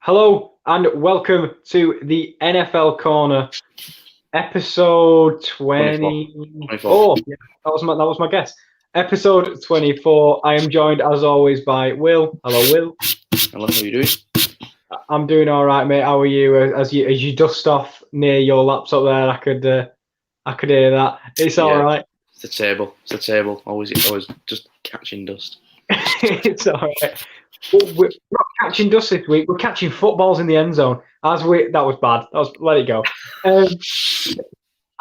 Hello and welcome to the NFL Corner, episode 24. Yeah, that was my guess. Episode 24. I am joined as always by Will. Hello, Will. Hello, how are you doing? I'm doing all right, mate. How are you? As you dust off near your laptop there, I could hear that. It's all right. It's the table. Always just catching dust. It's all right. We're not catching dust this week. We're catching footballs in the end zone. That was bad. Let it go.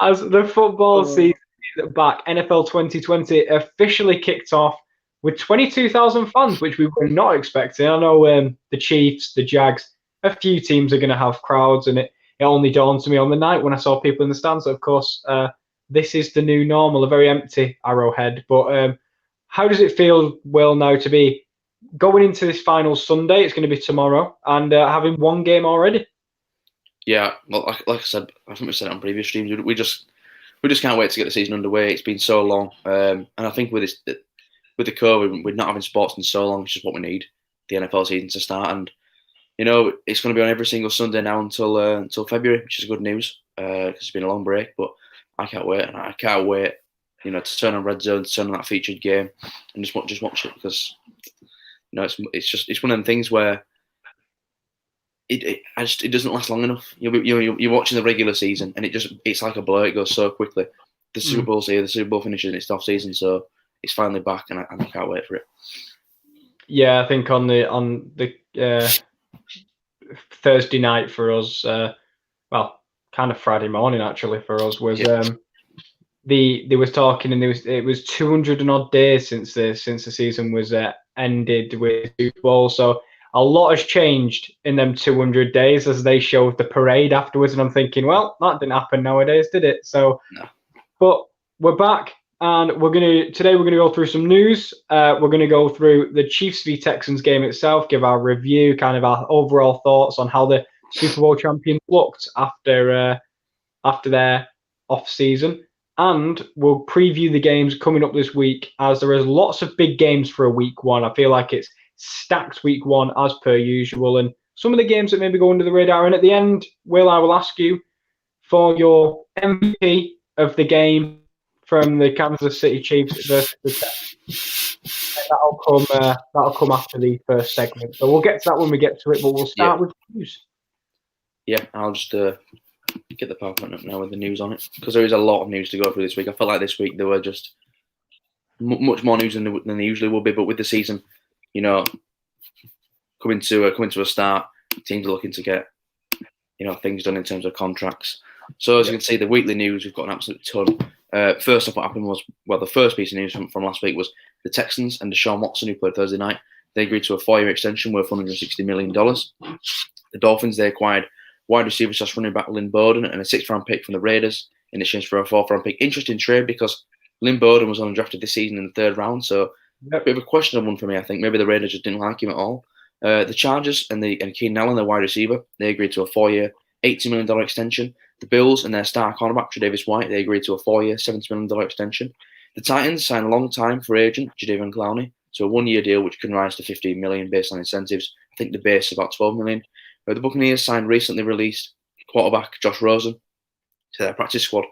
As the football season is back, NFL 2020 officially kicked off with 22,000 fans, which we were not expecting. I know the Chiefs, the Jags, a few teams are going to have crowds, and it only dawned to me on the night when I saw people in the stands. Of course, this is the new normal, a very empty Arrowhead. But how does it feel, Will, now to be going into this final Sunday? It's going to be tomorrow, and having one game already. Yeah, well, like I said, I think we said it on previous streams. We just can't wait to get the season underway. It's been so long, and I think with the COVID, with not having sports in so long, it's just what we need, the NFL season to start. And it's going to be on every single Sunday now until February, which is good news because it's been a long break. But I can't wait, and I can't wait, to turn on Red Zone, to turn on that featured game, and just watch it because it's one of them things where it doesn't last long enough. You're watching the regular season, and it's like a blur. It goes so quickly. The Super Bowl's here. The Super Bowl finishes, and it's off season, so it's finally back, and I can't wait for it. Yeah, I think on the Thursday night for us, kind of Friday morning actually for us was they was talking, and it was 200 and odd days since the season was ended with Super Bowl. So a lot has changed in them 200 days as they showed the parade afterwards, and I'm thinking, well, that didn't happen nowadays, did it? So, no. But we're back, and today we're gonna go through some news. We're gonna go through the Chiefs v Texans game itself, give our review, kind of our overall thoughts on how the Super Bowl champions looked after their off season. And we'll preview the games coming up this week, as there is lots of big games for a week one. I feel like it's stacked week one as per usual, and some of the games that maybe go under the radar. And at the end, Will, I will ask you for your MVP of the game from the Kansas City Chiefs versus the Texans. That'll come after the first segment. So we'll get to that when we get to it, but we'll start with news. Yeah, I'll just get the PowerPoint up now with the news on it, because there is a lot of news to go through this week. I felt like this week there were just much more news than there usually will be, but with the season, coming to a start, teams are looking to get things done in terms of contracts. So as you can see, the weekly news, we've got an absolute ton. First off, what happened was, the first piece of news from last week was the Texans and Deshaun Watson, who played Thursday night. They agreed to a 4-year extension worth $160 million. The Dolphins, they acquired wide receiver / running back Lynn Bowden and a 6th-round pick from the Raiders in exchange for a 4th-round pick. Interesting trade, because Lynn Bowden was undrafted this season in the 3rd round, so a bit of a questionable one for me. I think maybe the Raiders just didn't like him at all. The Chargers and Keenan Allen, their wide receiver, they agreed to a 4-year, $80 million extension. The Bills and their star cornerback, Tre'Davious White, they agreed to a 4-year, $70 million extension. The Titans signed long-time free agent Jadeveon Clowney to a 1-year deal, which can rise to $15 million based on incentives. I think the base is about $12 million. The Buccaneers signed recently released quarterback Josh Rosen to their practice squad.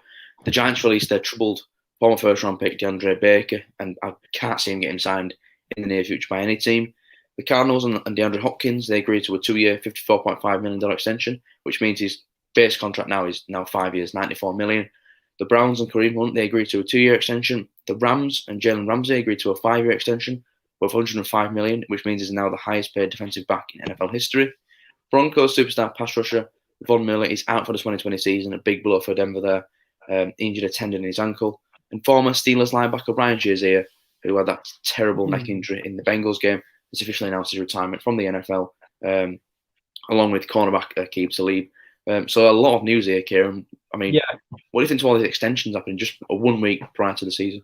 The Giants released their troubled former 1st-round pick DeAndre Baker, and I can't see him getting signed in the near future by any team. The Cardinals and DeAndre Hopkins, they agreed to a 2-year, $54.5 million extension, which means his base contract is 5 years, $94 million. The Browns and Kareem Hunt, they agreed to a 2-year extension. The Rams and Jalen Ramsey agreed to a 5-year extension worth $105 million, which means he's now the highest paid defensive back in NFL history. Broncos superstar pass rusher Von Miller is out for the 2020 season, a big blow for Denver there, injured a tendon in his ankle. And former Steelers linebacker Ryan Shazier, who had that terrible neck injury in the Bengals game, has officially announced his retirement from the NFL, along with cornerback Aqib Talib. So a lot of news here, Kieran. I mean, what do you think to all these extensions happening just 1 week prior to the season?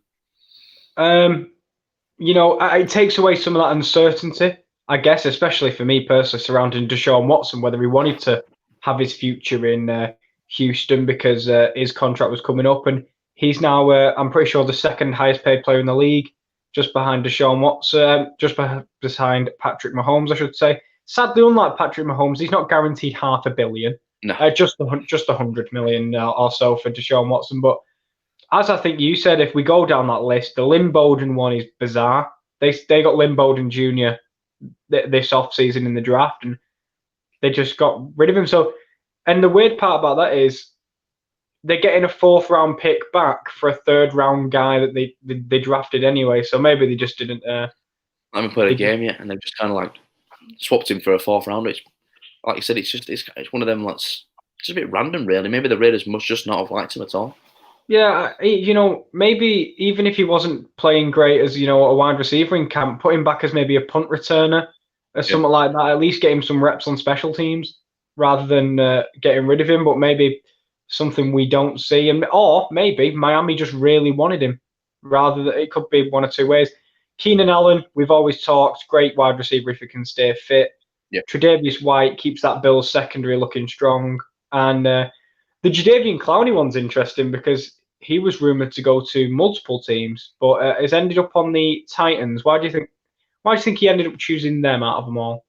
It takes away some of that uncertainty, I guess, especially for me personally, surrounding Deshaun Watson, whether he wanted to have his future in Houston because his contract was coming up, and he's now, I'm pretty sure, the 2nd highest paid player in the league, just behind Deshaun Watson, just behind Patrick Mahomes, I should say. sadly, unlike Patrick Mahomes, he's not guaranteed $500 million. No. Just 100 million or so for Deshaun Watson. But as I think you said, if we go down that list, the Lynn Bowden one is bizarre. They got Lynn Bowden Jr. This offseason in the draft, and they just got rid of him. So, and the weird part about that is they're getting a 4th-round pick back for a 3rd-round guy that they drafted anyway. So maybe they just didn't. Haven't played a game yet, and they've just kind of like swapped him for a 4th rounder. It's, like you said, it's one of them that's just a bit random, really. Maybe the Raiders must just not have liked him at all. Yeah, maybe even if he wasn't playing great as a wide receiver in camp, put him back as maybe a punt returner or something like that. At least get him some reps on special teams rather than getting rid of him. But maybe something we don't see, or maybe Miami just really wanted him. Rather than it could be one or two ways. Keenan Allen, we've always talked, great wide receiver if he can stay fit. Yeah. Tre'Davious White keeps that Bills secondary looking strong, and the Jadeveon Clowney one's interesting because he was rumored to go to multiple teams, but has ended up on the Titans. Why do you think he ended up choosing them out of them all?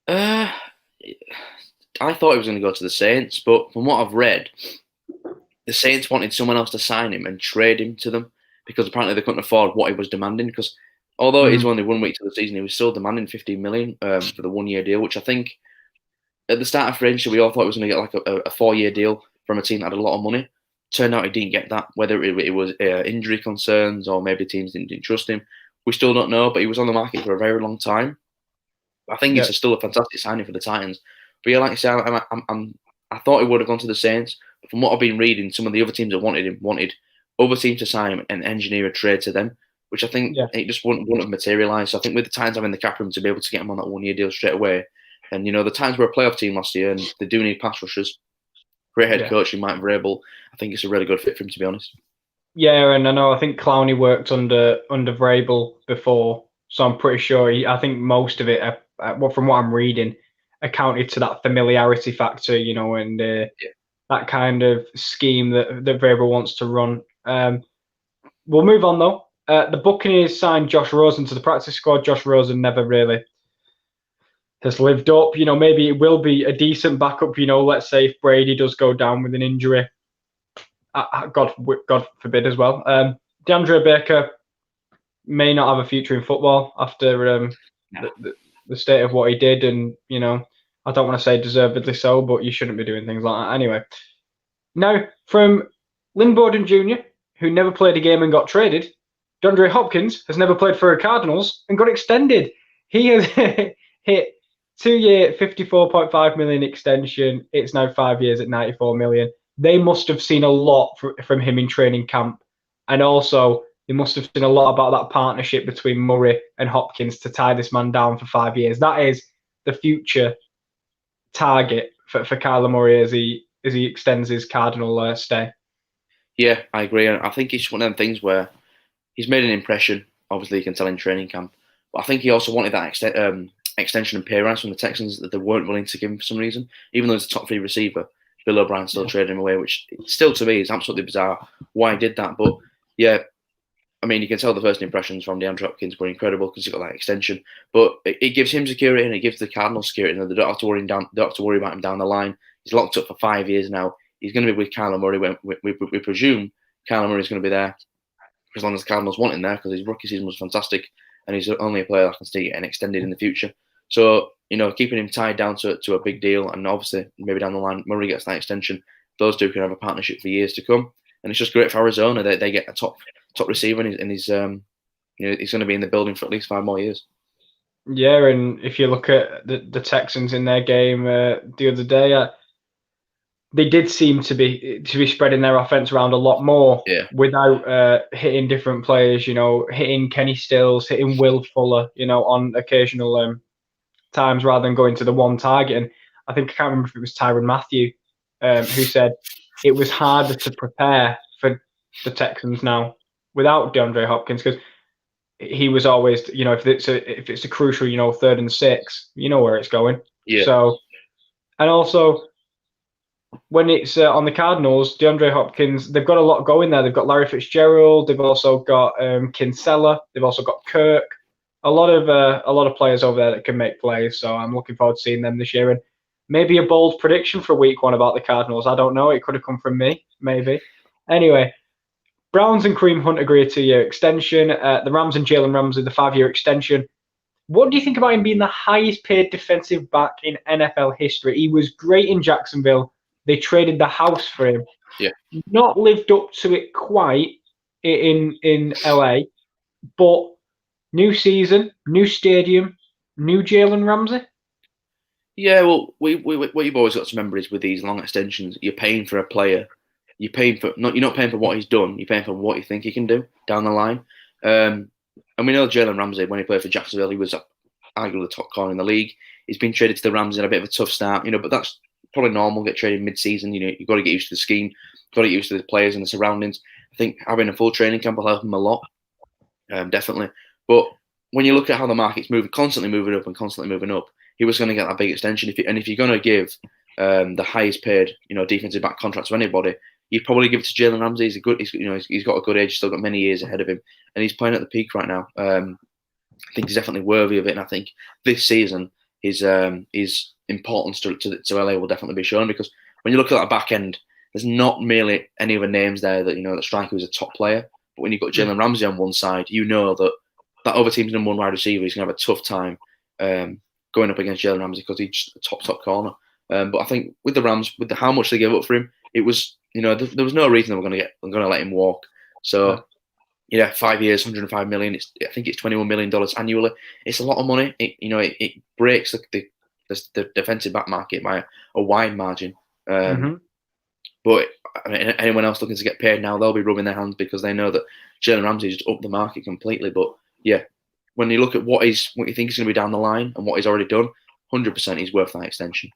I thought he was going to go to the Saints, but from what I've read, the Saints wanted someone else to sign him and trade him to them because apparently they couldn't afford what he was demanding. Because although it's only 1 week to the season, he was still demanding $15 million for the 1-year deal, which I think at the start of free agency we all thought he was going to get like a 4-year deal from a team that had a lot of money. Turned out he didn't get that, whether it was injury concerns or maybe teams didn't trust him. We still don't know, but he was on the market for a very long time. I think it's still a fantastic signing for the Titans. But yeah, like I said, I thought he would have gone to the Saints. But from what I've been reading, some of the other teams that wanted him wanted other teams to sign him and engineer a trade to them, which I think it just wouldn't have materialised. So I think with the Titans having the cap room to be able to get him on that 1-year deal straight away, and the Titans were a playoff team last year and they do need pass rushers. Great head coach in Mike Vrabel. I think it's a really good fit for him, to be honest. Yeah, and I think Clowney worked under Vrabel before, so I'm pretty sure I think most of it, from what I'm reading, accounted to that familiarity factor, and that kind of scheme that Vrabel wants to run. We'll move on though. The Buccaneers signed Josh Rosen to the practice squad. Josh Rosen never really has lived up. Maybe it will be a decent backup. Let's say if Brady does go down with an injury, God forbid as well. DeAndre Baker may not have a future in football after the state of what he did, and I don't want to say deservedly so, but you shouldn't be doing things like that anyway. Now, from Lynn Bowden Jr., who never played a game and got traded, DeAndre Hopkins has never played for the Cardinals and got extended. He has hit 2-year, $54.5 million extension. It's now 5 years at $94 million. They must have seen a lot from him in training camp. And also, they must have seen a lot about that partnership between Murray and Hopkins to tie this man down for 5 years. That is the future target for Kyler Murray as he extends his Cardinal stay. Yeah, I agree. I think it's one of them things where he's made an impression. Obviously, you can tell in training camp. But I think he also wanted that extension and pay rise from the Texans that they weren't willing to give him for some reason. Even though he's a top 3 receiver, Bill O'Brien still traded him away, which still to me is absolutely bizarre why he did that. But yeah, I mean, you can tell the first impressions from DeAndre Hopkins were incredible because he got that extension. But it gives him security and it gives the Cardinals security. They don't have to worry about him down the line. He's locked up for 5 years now. He's going to be with Kyler Murray. We presume Kyler Murray is going to be there as long as the Cardinals want him there because his rookie season was fantastic and he's only a player that can stay and extended in the future. So, keeping him tied down to a big deal and obviously maybe down the line Murray gets that extension, those two can have a partnership for years to come. And it's just great for Arizona. They get a top receiver and he's going to be in the building for at least 5 more years. Yeah, and if you look at the Texans in their game the other day, they did seem to be spreading their offense around a lot more without hitting different players. Hitting Kenny Stills, hitting Will Fuller. On occasional times rather than going to the one target. And I think I can't remember if it was Tyrann Mathieu who said it was harder to prepare for the Texans now without DeAndre Hopkins because he was always, if it's a crucial, 3rd and 6, where it's going. Yeah. So, and also when it's on the Cardinals, DeAndre Hopkins, they've got a lot going there. They've got Larry Fitzgerald. They've also got Kinsella. They've also got Kirk. a lot of players over there that can make plays. So I'm looking forward to seeing them this year. And maybe a bold prediction for week 1 about the Cardinals. I don't know. It could have come from me, maybe. Anyway, Browns and Kareem Hunt agree a 2-year extension. The Rams and Jalen Ramsey, the 5-year extension. What do you think about him being the highest paid defensive back in NFL history? He was great in Jacksonville. They traded the house for him. Yeah. Not lived up to it quite in LA, but new season, new stadium, new Jalen Ramsey. Yeah, well, what you've always got to remember is with these long extensions, you're paying for a player. You're not paying for what he's done. You're paying for what you think he can do down the line. And we know Jalen Ramsey, when he played for Jacksonville, he was arguably the top corner in the league. He's been traded to the Rams in a bit of a tough start, but that's probably normal. Get traded mid-season, you've got to get used to the scheme, you've got to get used to the players and the surroundings. I think having a full training camp will help him a lot, definitely. But when you look at how the market's constantly moving up, he was going to get that big extension. If you're going to give the highest paid, defensive back contract to anybody, you'd probably give it to Jalen Ramsey. He's got a good age, he's still got many years ahead of him, and he's playing at the peak right now. I think he's definitely worthy of it, and I think this season his importance to LA will definitely be shown, because when you look at that back end, there's not merely any other names there that that strike you as a top player. But when you've got Jalen Ramsey on one side, that other team's number 1 wide receiver is going to have a tough time going up against Jalen Ramsey, because he's just a top corner. But I think with the Rams, with how much they gave up for him, it was there was no reason they were going to let him walk. So 5 years, $105 million. I think it's $21 million annually. It's a lot of money. It breaks the defensive back market by a wide margin. But anyone else looking to get paid now, they'll be rubbing their hands, because they know that Jalen Ramsey just upped the market completely. But yeah, when you look at what you think is going to be down the line and what he's already done, 100% he's worth that extension.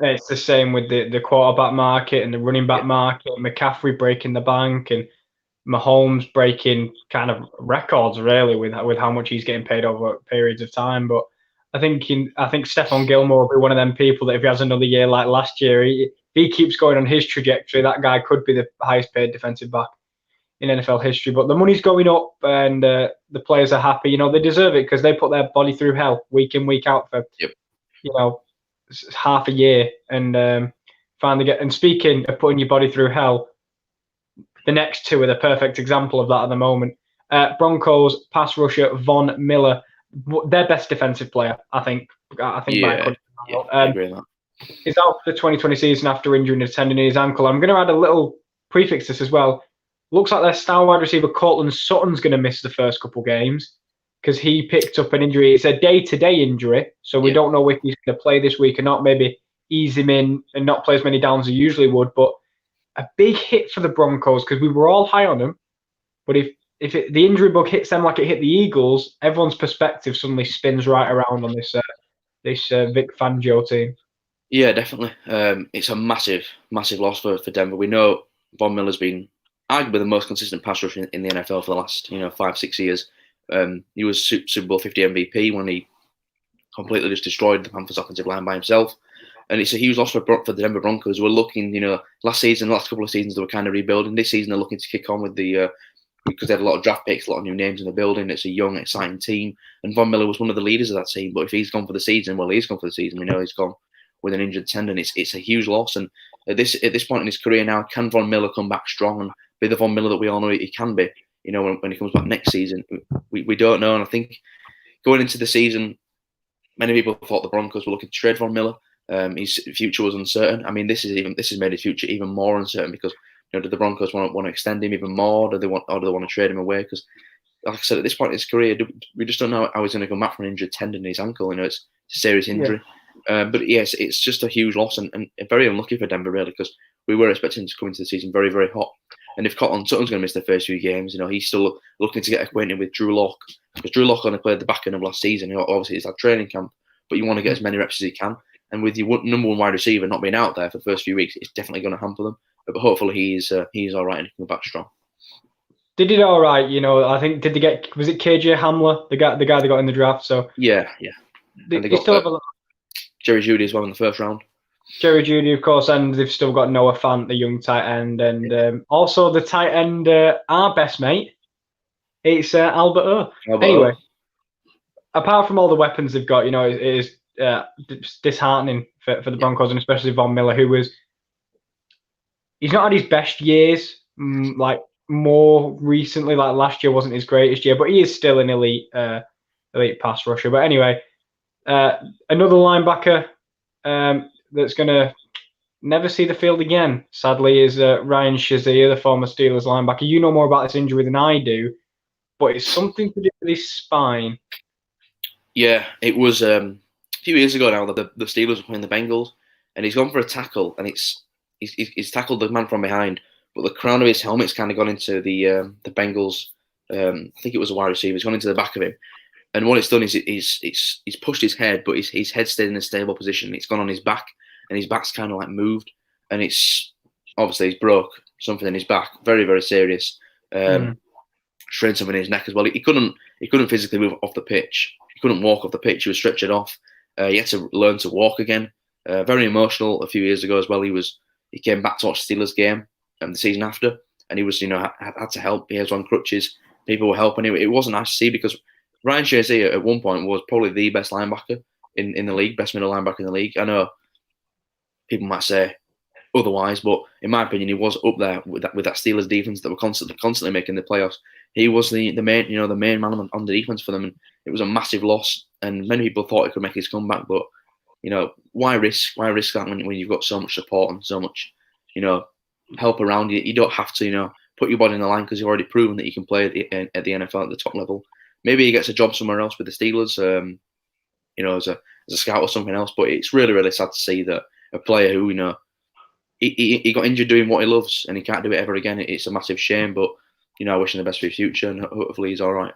It's the same with the quarterback market and the running back market. McCaffrey breaking the bank and Mahomes breaking kind of records, really, with how much he's getting paid over periods of time. But I think Stephon Gilmore will be one of them people that if he has another year like last year, if he keeps going on his trajectory, that guy could be the highest paid defensive back in NFL history. But the money's going up, and the players are happy. They deserve it, because they put their body through hell week in, week out for half a year, and finally and speaking of putting your body through hell, the next two are the perfect example of that at the moment. Broncos pass rusher Von Miller, their best defensive player, I think. I agree with that. He's out for the 2020 season after injuring a tendon in his ankle. I'm going to add a little prefix to this as well. Looks like their star wide receiver Cortland Sutton's going to miss the first couple games, because he picked up an injury. It's a day-to-day injury, so we don't know if he's going to play this week or not. Maybe ease him in and not play as many downs as he usually would. But a big hit for the Broncos, because we were all high on them. But if the injury bug hits them like it hit the Eagles, everyone's perspective suddenly spins right around on this Vic Fangio team. Yeah, definitely. It's a massive loss for Denver. We know Von Miller's been arguably the most consistent pass rusher in the NFL for the last 5-6 years. He was Super Bowl 50 MVP when he completely just destroyed the Panthers' offensive line by himself. And it's a huge loss for the Denver Broncos, who were looking, last couple of seasons, they were kind of rebuilding. This season, they're looking to kick on with because they had a lot of draft picks, a lot of new names in the building. It's a young, exciting team. And Von Miller was one of the leaders of that team. But if he's gone for the season, well, he's gone for the season. We know he's gone with an injured tendon. It's a huge loss. And at this point in his career now, can Von Miller come back strong and be the Von Miller that we all know he can be? When he comes back next season, we don't know. And I think going into the season, many people thought the Broncos were looking to trade Von Miller. His future was uncertain. I mean, this has made his future even more uncertain, because do the Broncos want to extend him even more? Do they want to trade him away? Because, like I said, at this point in his career, we just don't know how he's going to come back from an injured tendon in his ankle. It's a serious injury. Yeah. But yes, it's just a huge loss, and very unlucky for Denver, really, because we were expecting him to come into the season very, very hot. And if Cortland Sutton's going to miss the first few games, he's still looking to get acquainted with Drew Lock, because Drew Lock only played the back end of last season. Obviously, it's that training camp, but you want to get as many reps as you can. And with your number 1 wide receiver not being out there for the first few weeks, it's definitely going to hamper them. But hopefully he's all right and he can go back strong. They did all right, I think. Did they get? Was it KJ Hamler, the guy they got in the draft? So yeah. They still have Jerry Jeudy as well in the first round. Jerry Jeudy, of course, and they've still got Noah Fant, the young tight end, and also the tight end, our best mate. It's Albert O. Anyway, apart from all the weapons they've got, it is disheartening for the Broncos, and especially Von Miller, he's not had his best years. Like more recently, like last year wasn't his greatest year, but he is still an elite pass rusher. But anyway, another linebacker that's going to never see the field again, sadly, is Ryan Shazier, the former Steelers linebacker. You know more about this injury than I do, but it's something to do with his spine. Yeah, it was a few years ago now that the Steelers were playing the Bengals, and he's gone for a tackle, and he's tackled the man from behind, but the crown of his helmet's kind of gone into the Bengals. I think it was a wide receiver. It's gone into the back of him, and what it's done is he's pushed his head, but his head stayed in a stable position. It's gone on his back, and his back's kind of like moved, and it's obviously he's broke something in his back, very very serious. Strained something in his neck as well. He couldn't physically move off the pitch. He couldn't walk off the pitch. He was stretchered off. He had to learn to walk again. Very emotional. A few years ago as well, he came back to watch the Steelers game the season after, and he was had to help. He was on crutches. People were helping him. It wasn't nice to see because Ryan Shazier at one point was probably the best linebacker in the league, best middle linebacker in the league. I know people might say otherwise, but in my opinion, he was up there with that Steelers defense that were constantly making the playoffs. He was the main man on the defense for them, and it was a massive loss. And many people thought he could make his comeback, but why risk that when you've got so much support and so much help around you? You don't have to put your body in the line because you've already proven that you can play at the NFL at the top level. Maybe he gets a job somewhere else with the Steelers, as a scout or something else. But it's really really sad to see that a player who he got injured doing what he loves and he can't do it ever again. It's a massive shame, but I wish him the best for his future and hopefully he's all right.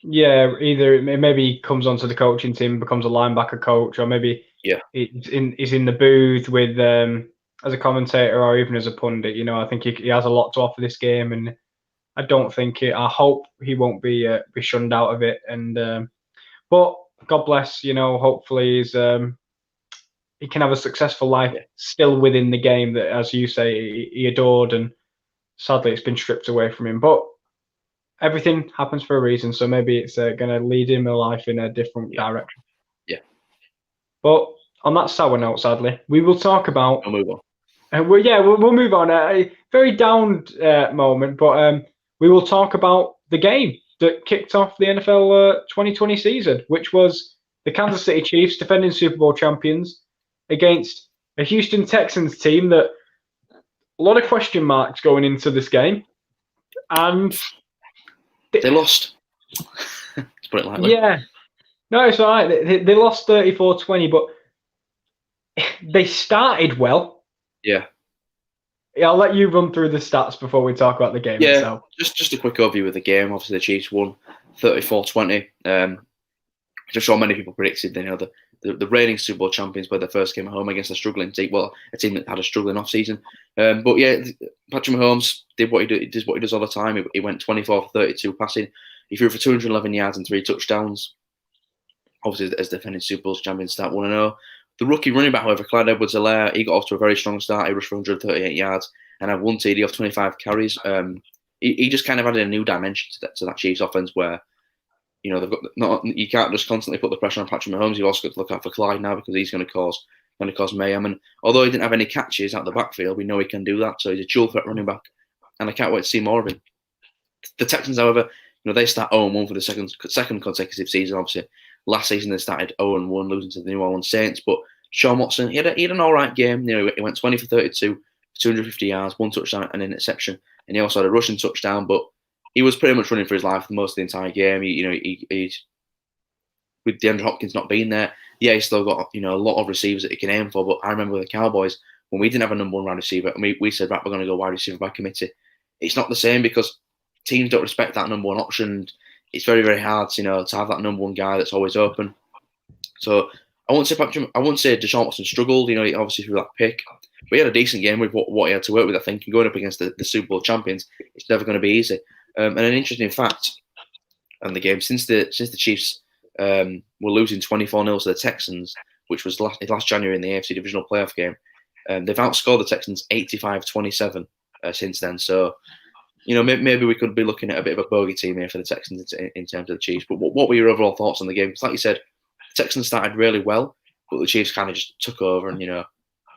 Yeah, either maybe he comes onto the coaching team, becomes a linebacker coach, or maybe he's in the booth with as a commentator or even as a pundit. I think he has a lot to offer this game, and I hope he won't be shunned out of it. And but God bless, hopefully he can have a successful life still within the game that, as you say, he adored, and sadly it's been stripped away from him. But everything happens for a reason, so maybe it's going to lead him a life in a different direction. Yeah. But on that sour note, sadly, we will talk about. We'll move on. We'll move on. A very downed moment, but we will talk about the game that kicked off the NFL 2020 season, which was the Kansas City Chiefs defending Super Bowl champions against a Houston Texans team that a lot of question marks going into this game, and they lost. Let's put it lightly. Yeah. No, it's all right. They lost 34-20, but they started well. Yeah. Yeah, I'll let you run through the stats before we talk about the game itself. Just a quick overview of the game. Obviously, the Chiefs won 34-20. Just so many people predicted, the reigning Super Bowl champions played their first game at home against a struggling team. Well, a team that had a struggling off-season. But yeah, Patrick Mahomes did what he does all the time. He went 24 for 32 passing. He threw for 211 yards and 3 touchdowns. Obviously, as defending Super Bowl champions, start 1-0. The rookie running back, however, Clyde Edwards-Helaire, he got off to a very strong start. He rushed for 138 yards and had 1 TD off 25 carries. He just kind of added a new dimension to that Chiefs offense where, they've got you can't just constantly put the pressure on Patrick Mahomes. You've also got to look out for Clyde now because he's going to cause mayhem. And although he didn't have any catches out the backfield, we know he can do that. So he's a dual threat running back, and I can't wait to see more of him. The Texans, however, they start 0-1 for the second consecutive season. Obviously, last season they started 0-1, losing to the New Orleans Saints. But Sean Watson, he had an all right game. He went 20 for 32, 250 yards, 1 touchdown, and an interception. And he also had a rushing touchdown, but he was pretty much running for his life for most of the entire game. He with DeAndre Hopkins not being there, he's still got a lot of receivers that he can aim for. But I remember with the Cowboys when we didn't have a number 1 wide receiver, and we said, right, we're going to go wide receiver by committee. It's not the same because teams don't respect that number 1 option. It's very very hard, to have that number 1 guy that's always open. So I won't say Deshaun Watson struggled. He obviously threw that pick, but he had a decent game with what he had to work with. I think, and going up against the Super Bowl champions, it's never going to be easy. And an interesting fact on the game, since the Chiefs were losing 24-0 to the Texans, which was last January in the AFC divisional playoff game, they've outscored the Texans 85-27 since then. So maybe we could be looking at a bit of a bogey team here for the Texans in terms of the Chiefs. But what were your overall thoughts on the game? Because like you said, the Texans started really well, but the Chiefs kind of just took over and,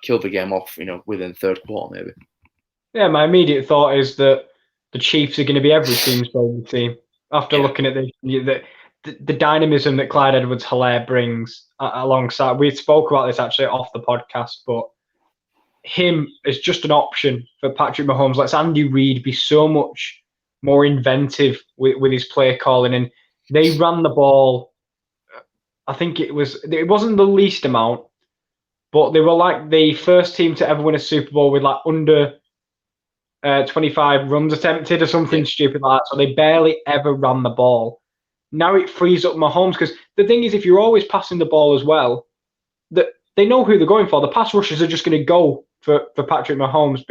killed the game off, within the third quarter maybe. Yeah, my immediate thought is that the Chiefs are going to be every team's bogey team. After looking at the dynamism that Clyde Edwards-Helaire brings alongside, we spoke about this actually off the podcast, but him as just an option for Patrick Mahomes lets Andy Reid be so much more inventive with his play calling, and they ran the ball. I think it wasn't the least amount, but they were like the first team to ever win a Super Bowl with like under 25 runs attempted or something stupid like that. So they barely ever ran the ball. Now it frees up Mahomes, because the thing is, if you're always passing the ball as well, that they know who they're going for. The pass rushers are just going to go for Patrick Mahomes,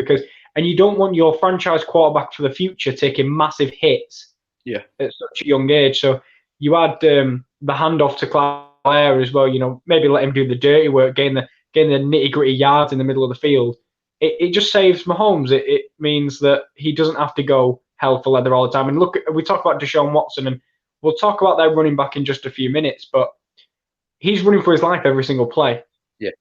and you don't want your franchise quarterback for the future taking massive hits at such a young age. So you had the handoff to Claire as well, maybe let him do the dirty work, gain the nitty-gritty yards in the middle of the field. It just saves Mahomes. It means that he doesn't have to go hell for leather all the time. And look, we talk about Deshaun Watson, and we'll talk about their running back in just a few minutes, but he's running for his life every single play. Yeah.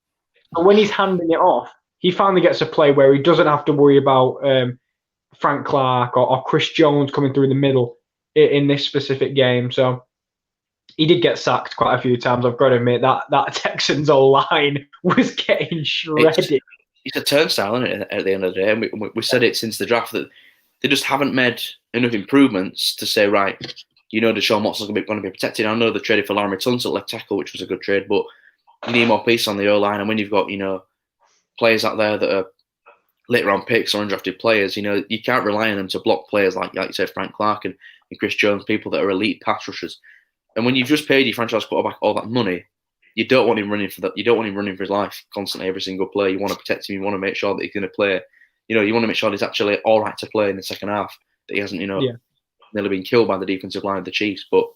So when he's handing it off, he finally gets a play where he doesn't have to worry about Frank Clark or Chris Jones coming through the middle in this specific game. So he did get sacked quite a few times. I've got to admit that Texans O-line was getting shredded. It's a turnstile, isn't it, at the end of the day? And we said it since the draft that they just haven't made enough improvements to say, right, Deshaun Watson's going to be protected. I know they traded for Larry Tunsil at left tackle, which was a good trade, but you need more peace on the O-line. And when you've got, players out there that are later on picks or undrafted players, you can't rely on them to block players like you said, Frank Clark and Chris Jones, people that are elite pass rushers. And when you've just paid your franchise quarterback all that money, you don't want him running for that. You don't want him running for his life constantly every single play. You want to protect him. You want to make sure that he's going to play. You want to make sure that he's actually all right to play in the second half. That he hasn't, nearly been killed by the defensive line of the Chiefs. But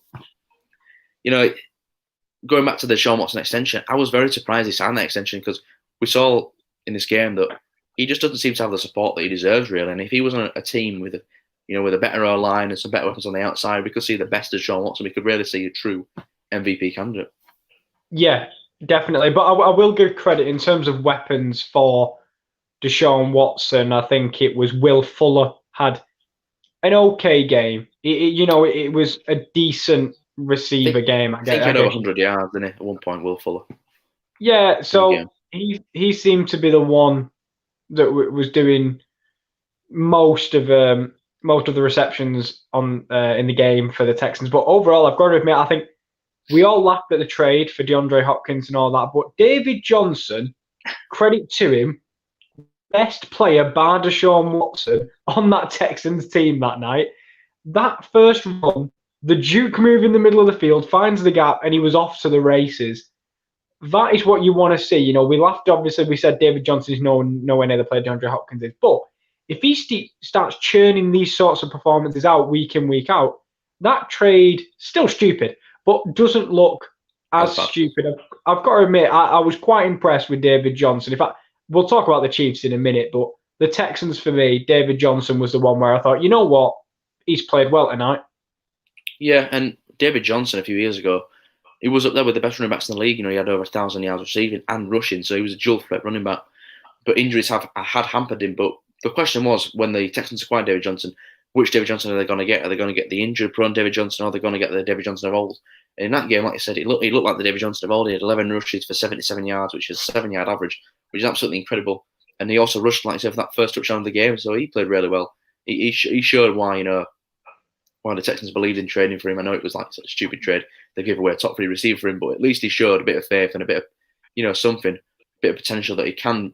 going back to the Deshaun Watson extension, I was very surprised he signed that extension, because we saw in this game that he just doesn't seem to have the support that he deserves, really. And if he was on a team with a better O-line and some better weapons on the outside, we could see the best of Deshaun Watson. We could really see a true MVP candidate. Yeah, definitely. But I will give credit in terms of weapons for Deshaun Watson. I think it was Will Fuller had an okay game. It was a decent receiver game. I think he had over 100 yards, didn't he, at one point, Will Fuller? Yeah, so he seemed to be the one that was doing most of the receptions on in the game for the Texans. But overall, I've got to admit, I think we all laughed at the trade for DeAndre Hopkins and all that. But David Johnson, credit to him, best player bar Deshaun Watson on that Texans team that night. That first run, the Duke move in the middle of the field, finds the gap, and he was off to the races. That is what you want to see. We laughed, obviously, we said David Johnson is nowhere near the player DeAndre Hopkins is. But if he starts churning these sorts of performances out week in, week out, that trade, still stupid, but doesn't look as stupid. I've got to admit, I was quite impressed with David Johnson. In fact, we'll talk about the Chiefs in a minute, but the Texans, for me, David Johnson was the one where I thought, you know what, he's played well tonight. Yeah, and David Johnson a few years ago, he was up there with the best running backs in the league. He had over 1,000 yards receiving and rushing, so he was a dual threat running back. But injuries had hampered him. But the question was, when the Texans acquired David Johnson, which David Johnson are they going to get? Are they going to get the injury-prone David Johnson, or are they going to get the David Johnson of old? And in that game, like I said, he looked like the David Johnson of old. He had 11 rushes for 77 yards, which is a 7-yard average, which is absolutely incredible. And he also rushed, like I said, for that first touchdown of the game, so he played really well. He showed why, why the Texans believed in trading for him. I know it was like such a stupid trade. They gave away a top 3 receiver for him, but at least he showed a bit of faith and a bit of, something, a bit of potential that he can,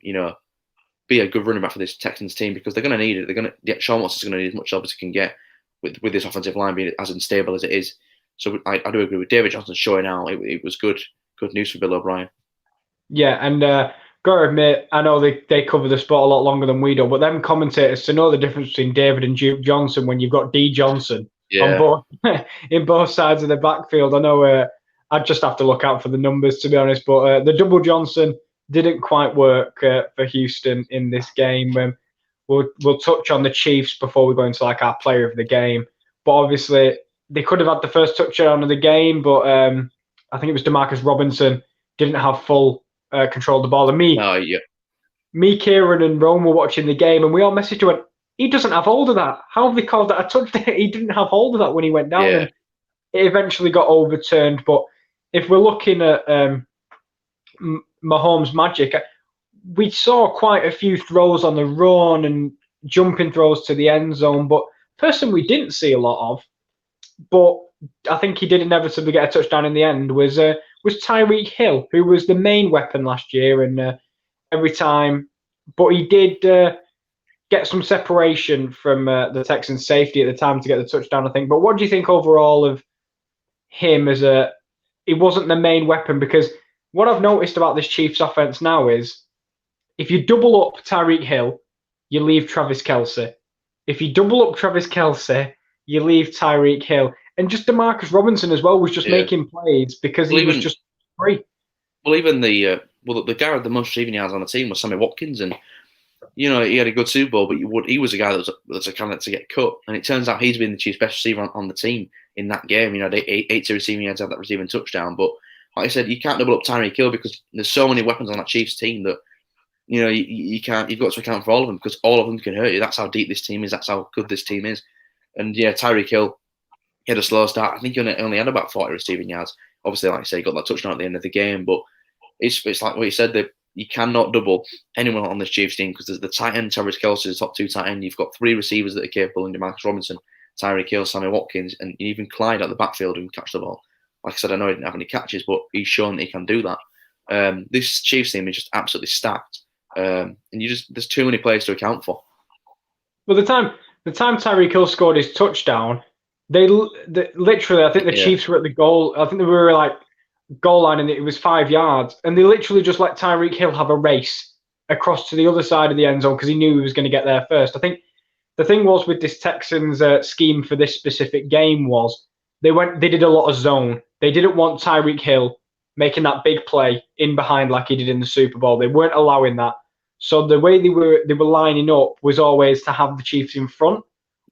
be a good running back for this Texans team, because they're going to need it. Sean Watson's going to need as much job as he can get with this offensive line being as unstable as it is. So I do agree with David Johnson showing out. It was good news for Bill O'Brien. Yeah, and got to admit, I know they cover the sport a lot longer than we do, but them commentators, to know the difference between David and Duke Johnson when you've got D Johnson on both in both sides of the backfield. I know I'd just have to look out for the numbers, to be honest, but the double Johnson didn't quite work for Houston in this game. we'll touch on the Chiefs before we go into like our player of the game. But obviously, they could have had the first touchdown of the game, but I think it was Demarcus Robinson didn't have full control of the ball. And me, Kieran, and Rome were watching the game, and we all messaged him, he doesn't have hold of that. How have they called that a touchdown? He didn't have hold of that when he went down, and it eventually got overturned. But if we're looking at Mahomes' magic, we saw quite a few throws on the run and jumping throws to the end zone, but person we didn't see a lot of, but I think he did inevitably get a touchdown in the end, was Tyreek Hill, who was the main weapon last year, and every time, but he did get some separation from the Texans' safety at the time to get the touchdown, I think. But what do you think overall of him he wasn't the main weapon? Because what I've noticed about this Chiefs offense now is if you double up Tyreek Hill, you leave Travis Kelce. If you double up Travis Kelce, you leave Tyreek Hill. And just Demarcus Robinson as well was just making plays because he was just free. Well, even the guy with the most receiving yards on the team was Sammy Watkins, and he had a good Super Bowl, but he was a guy that was a candidate to get cut. And it turns out he's been the Chiefs' best receiver on the team in that game. Eight receiving yards, had that receiving touchdown. But like I said, you can't double up Tyreek Hill because there's so many weapons on that Chiefs team that you can't. You've got to account for all of them because all of them can hurt you. That's how deep this team is. That's how good this team is. And Tyreek Hill, he had a slow start. I think he only had about 40 receiving yards. Obviously, like I say, he got that touchdown at the end of the game. But it's like what you said, that you cannot double anyone on this Chiefs team because the tight end, Travis Kelce, the top two tight end. You've got three receivers that are capable in Demarcus Robinson, Tyreek Hill, Sammy Watkins, and even Clyde at the backfield who can catch the ball. Like I said, I know he didn't have any catches, but he's shown that he can do that. This Chiefs team is just absolutely stacked. And there's too many players to account for. Well, the time Tyreek Hill scored his touchdown, they literally, I think the Chiefs were at the goal. I think they were like goal line, and it was 5 yards, and they literally just let Tyreek Hill have a race across to the other side of the end zone because he knew he was going to get there first. I think the thing was with this Texans scheme for this specific game was they did a lot of zone. They didn't want Tyreek Hill making that big play in behind like he did in the Super Bowl. They weren't allowing that. So the way they were lining up was always to have the Chiefs in front,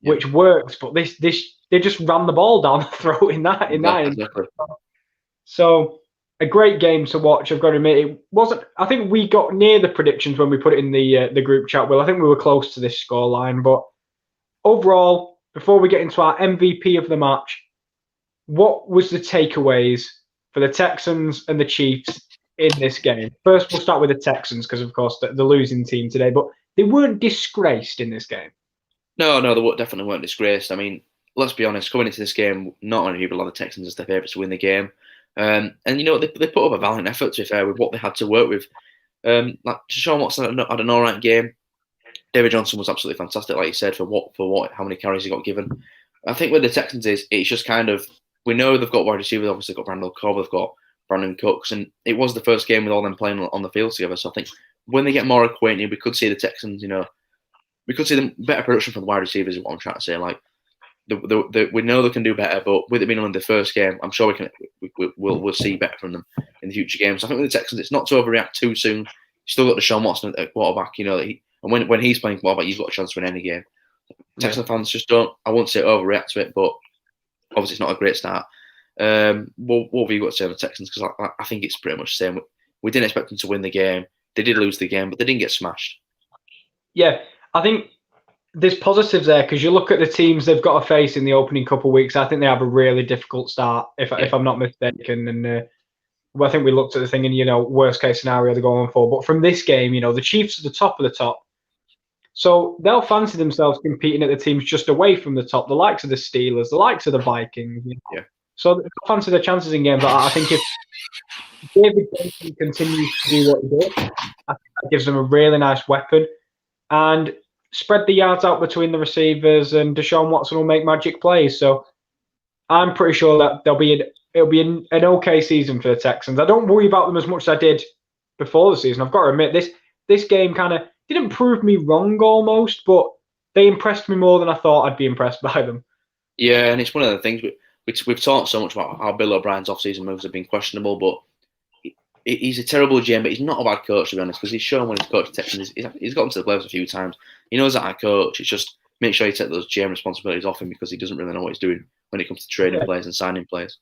which works. But they just ran the ball down the throat in that. Exactly. So a great game to watch. I've got to admit, it wasn't. I think we got near the predictions when we put it in the group chat. Well, I think we were close to this scoreline. But overall, before we get into our MVP of the match, what was the takeaways for the Texans and the Chiefs in this game? First, we'll start with the Texans because, of course, the losing team today. But they weren't disgraced in this game. No, they definitely weren't disgraced. I mean, let's be honest. Coming into this game, not many people had the Texans as their favourites to win the game. And they put up a valiant effort, to be fair, with what they had to work with. Like Deshaun Watson had an all right game. David Johnson was absolutely fantastic, like you said, for how many carries he got given. I think with the Texans it's just kind of, we know they've got wide receivers, obviously they've got Randall Cobb, they've got Brandon Cooks, and it was the first game with all them playing on the field together. So I think when they get more acquainted, we could see the Texans, we could see them better production from the wide receivers. Is what I'm trying to say. Like we know they can do better, but with it being only the first game, I'm sure we'll see better from them in the future games. So I think with the Texans, it's not to overreact too soon. You still got Deshaun Watson at quarterback, and when he's playing quarterback, you've got a chance to win any game. Texans fans just don't. I won't say overreact to it, but obviously it's not a great start. What have you got to say on the Texans? Because I think it's pretty much the same. We didn't expect them to win the game. They did lose the game, but they didn't get smashed. Yeah, I think there's positives there because you look at the teams they've got to face in the opening couple of weeks. I think they have a really difficult start, if I'm not mistaken. And I think we looked at the thing and, worst case scenario they're going for. But from this game, the Chiefs are the top of the top. So they'll fancy themselves competing at the teams just away from the top, the likes of the Steelers, the likes of the Vikings. Yeah. So they'll fancy their chances in games. I think if David Johnson continues to do what he did, I think that gives them a really nice weapon. And spread the yards out between the receivers, and Deshaun Watson will make magic plays. So I'm pretty sure that it'll be an okay season for the Texans. I don't worry about them as much as I did before the season. I've got to admit, this game kind of didn't prove me wrong almost, but they impressed me more than I thought I'd be impressed by them. Yeah, and it's one of the things we've talked so much about how Bill O'Brien's off-season moves have been questionable, but he's a terrible GM, but he's not a bad coach, to be honest, because he's shown when he's coached Texans, he's gotten to the playoffs a few times. He knows that I coach. It's just make sure you take those GM responsibilities off him because he doesn't really know what he's doing when it comes to trading players and signing players.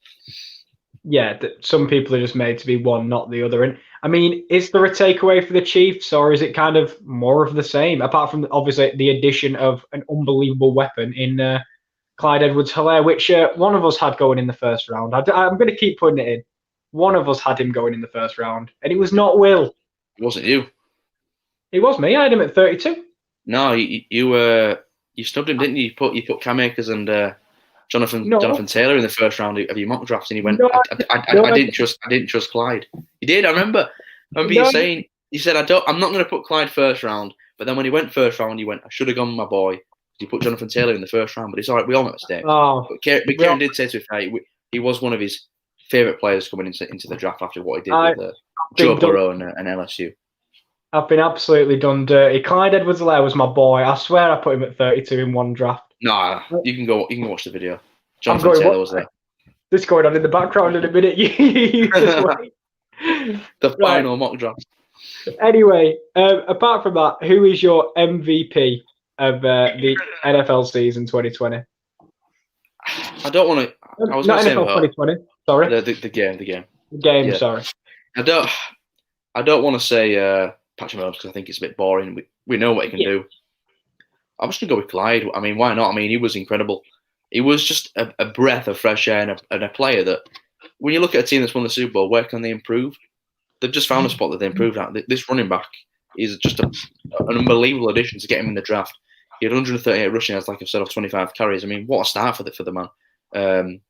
Yeah, some people are just made to be one, not the other. And I mean, is there a takeaway for the Chiefs, or is it kind of more of the same? Apart from obviously the addition of an unbelievable weapon in Clyde Edwards-Helaire, which one of us had going in the first round. I'm going to keep putting it in. One of us had him going in the first round, and it was not Will. It wasn't you. It was me. I had him at 32. No, you snubbed him, didn't you? You put Cam Akers and Jonathan Taylor in the first round of your mock drafts, and he went. I didn't trust Clyde. You did. I remember you saying, you said I'm not going to put Clyde first round, but then when he went first round, you went, I should have gone with my boy. You put Jonathan Taylor in the first round, but it's all right. We all make mistakes. Oh, but Kieran did say to me, he was one of his favourite players coming into the draft after what he did with Joe Burrow and LSU. I've been absolutely done dirty. Clyde Edwards-Helaire was my boy. I swear I put him at 32 in one draft. Nah, you can go watch the video. Jonathan Taylor was there. This going on in the background in a minute. The final mock draft. Anyway, apart from that, who is your MVP of the NFL season 2020? I don't want to. I was not NFL 2020. Sorry, the game. The game. Yeah. Sorry. I don't want to say Patrick Mahomes because I think it's a bit boring. We know what he can do. I'm just gonna go with Clyde. I mean, why not? I mean, he was incredible. He was just a breath of fresh air and a player that, when you look at a team that's won the Super Bowl, where can they improve? They've just found a spot that they improved at. This running back is just an unbelievable addition to get him in the draft. He had 138 rushing yards, like I've said, off 25 carries. I mean, what a start for the man.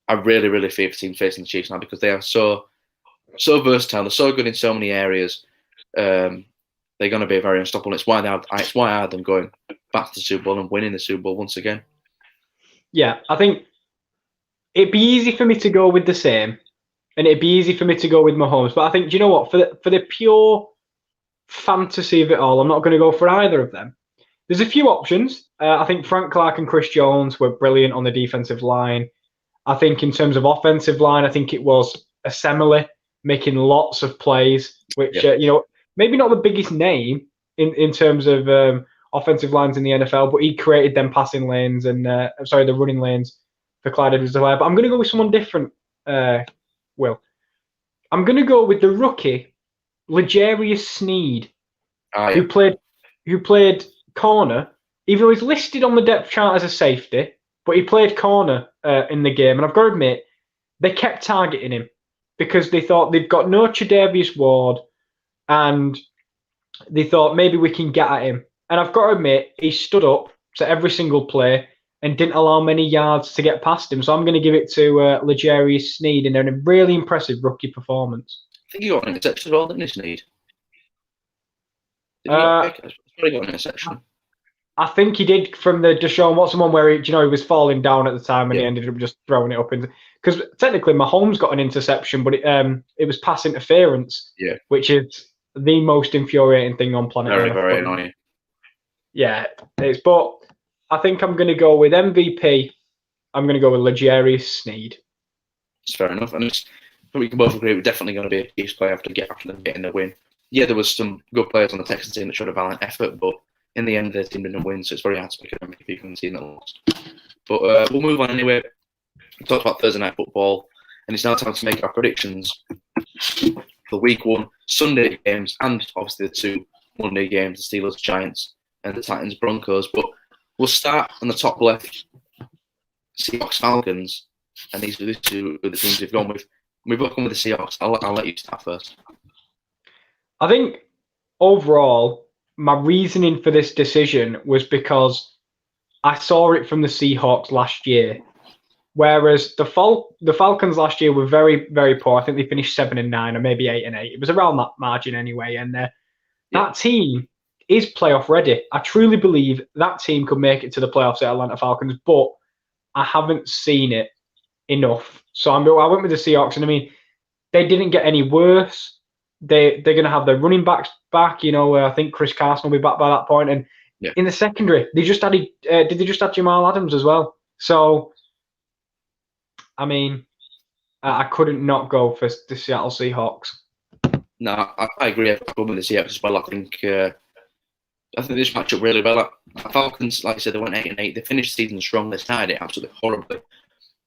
I really, really fear for teams facing the Chiefs now because they are so versatile. They're so good in so many areas. They're going to be very unstoppable. It's why I had them going back to the Super Bowl and winning the Super Bowl once again. Yeah, I think it'd be easy for me to go with the same, and it'd be easy for me to go with Mahomes. But I think, do you know what? For the pure fantasy of it all, I'm not going to go for either of them. There's a few options. I think Frank Clark and Chris Jones were brilliant on the defensive line. I think in terms of offensive line, I think it was Assembly making lots of plays, which maybe not the biggest name in terms of offensive lines in the NFL, but he created them passing lanes and the running lanes for Clyde Edwards-Helaire. But I'm going to go with someone different, Will. I'm going to go with the rookie, L'Jarius Sneed, who played corner, even though he's listed on the depth chart as a safety, but he played corner in the game. And I've got to admit, they kept targeting him because they thought they've got no Tre'Davious Ward, and they thought maybe we can get at him. And I've got to admit, he stood up to every single play and didn't allow many yards to get past him. So I'm going to give it to L'Jarius Sneed in a really impressive rookie performance. I think he got an interception as well, didn't he, Sneed? He got an interception. I think he did from the Deshaun Watson one where he was falling down at the time and he ended up just throwing it up into. Because technically Mahomes got an interception, but it was pass interference, which is the most infuriating thing on planet Earth. Very annoying. Yeah, but I think I'm going to go with MVP. I'm going to go with L'Jarius Sneed. It's fair enough, and we can both agree we're definitely going to be a Chiefs player after them getting the win. Yeah, there was some good players on the Texans team that showed a valiant effort, but in the end, their team didn't win, so it's very hard to pick an MVP from the team that lost. But we'll move on anyway. We talked about Thursday Night Football, and it's now time to make our predictions for Week 1, Sunday games, and obviously the 2 Monday games, the Steelers, Giants, and the Titans, Broncos. But we'll start on the top left, Seahawks, Falcons, and these are the teams we've gone with. We've both gone with the Seahawks. I'll let you start first. I think overall, my reasoning for this decision was because I saw it from the Seahawks last year, whereas the Falcons last year were very, very poor. I think they finished 7-9 or maybe 8-8. It was around that margin anyway, and that team is playoff ready. I truly believe that team could make it to the playoffs at Atlanta Falcons, but I haven't seen it enough. So I went with the Seahawks, and I mean, they didn't get any worse. They're going to have their running backs back. I think Chris Carson will be back by that point. And in the secondary, they just added. Did they just add Jamal Adams as well? So, I mean, I couldn't not go for the Seattle Seahawks. No, I agree. I've gone with the Seahawks as well. I think this match up really well. Falcons, like I said, they went 8-8. They finished the season strong. They started it absolutely horribly.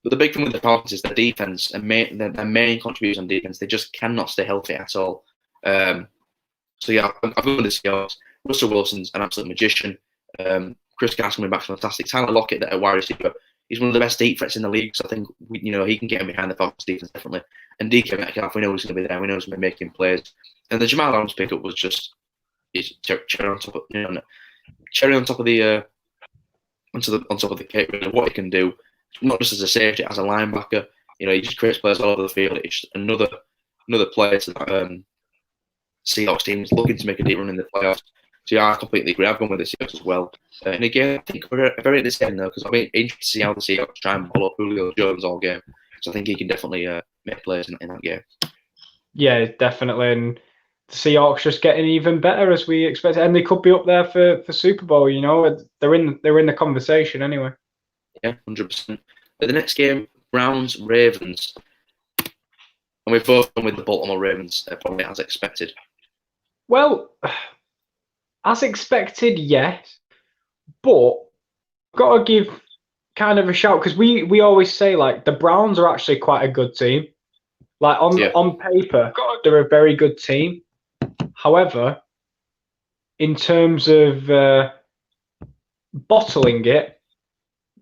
But the big thing with the Falcons is their defense and their main contribution on defense. They just cannot stay healthy at all. So yeah, I've gone with the Seahawks. Russell Wilson's an absolute magician. Chris Carson coming back fantastic. Tyler Lockett, at wide receiver, he's one of the best deep threats in the league. So I think he can get him behind the Falcons defense definitely. And DK Metcalf, we know he's going to be there. We know he's going to be making plays. And the Jamal Adams pickup was just cherry on top of the on top of the cake. Really, what he can do, not just as a safety, as a linebacker. He just creates players all over the field. It's just another player to that Seahawks team is looking to make a deep run in the playoffs. So yeah, I completely agree. I've gone with the Seahawks as well. And again, I think we're very at this end though, because I'll be interested to see how the Seahawks try and follow Julio Jones all game. So I think he can definitely make plays in that game. Yeah, definitely. And the Seahawks just getting even better as we expected, and they could be up there for Super Bowl. They're in the conversation anyway. Yeah, 100%. But the next game, Browns Ravens, and we've both gone with the Baltimore Ravens, probably as expected. Well, as expected, yes, but got to give kind of a shout because we always say like the Browns are actually quite a good team. Like on paper, they're a very good team. However, in terms of bottling it,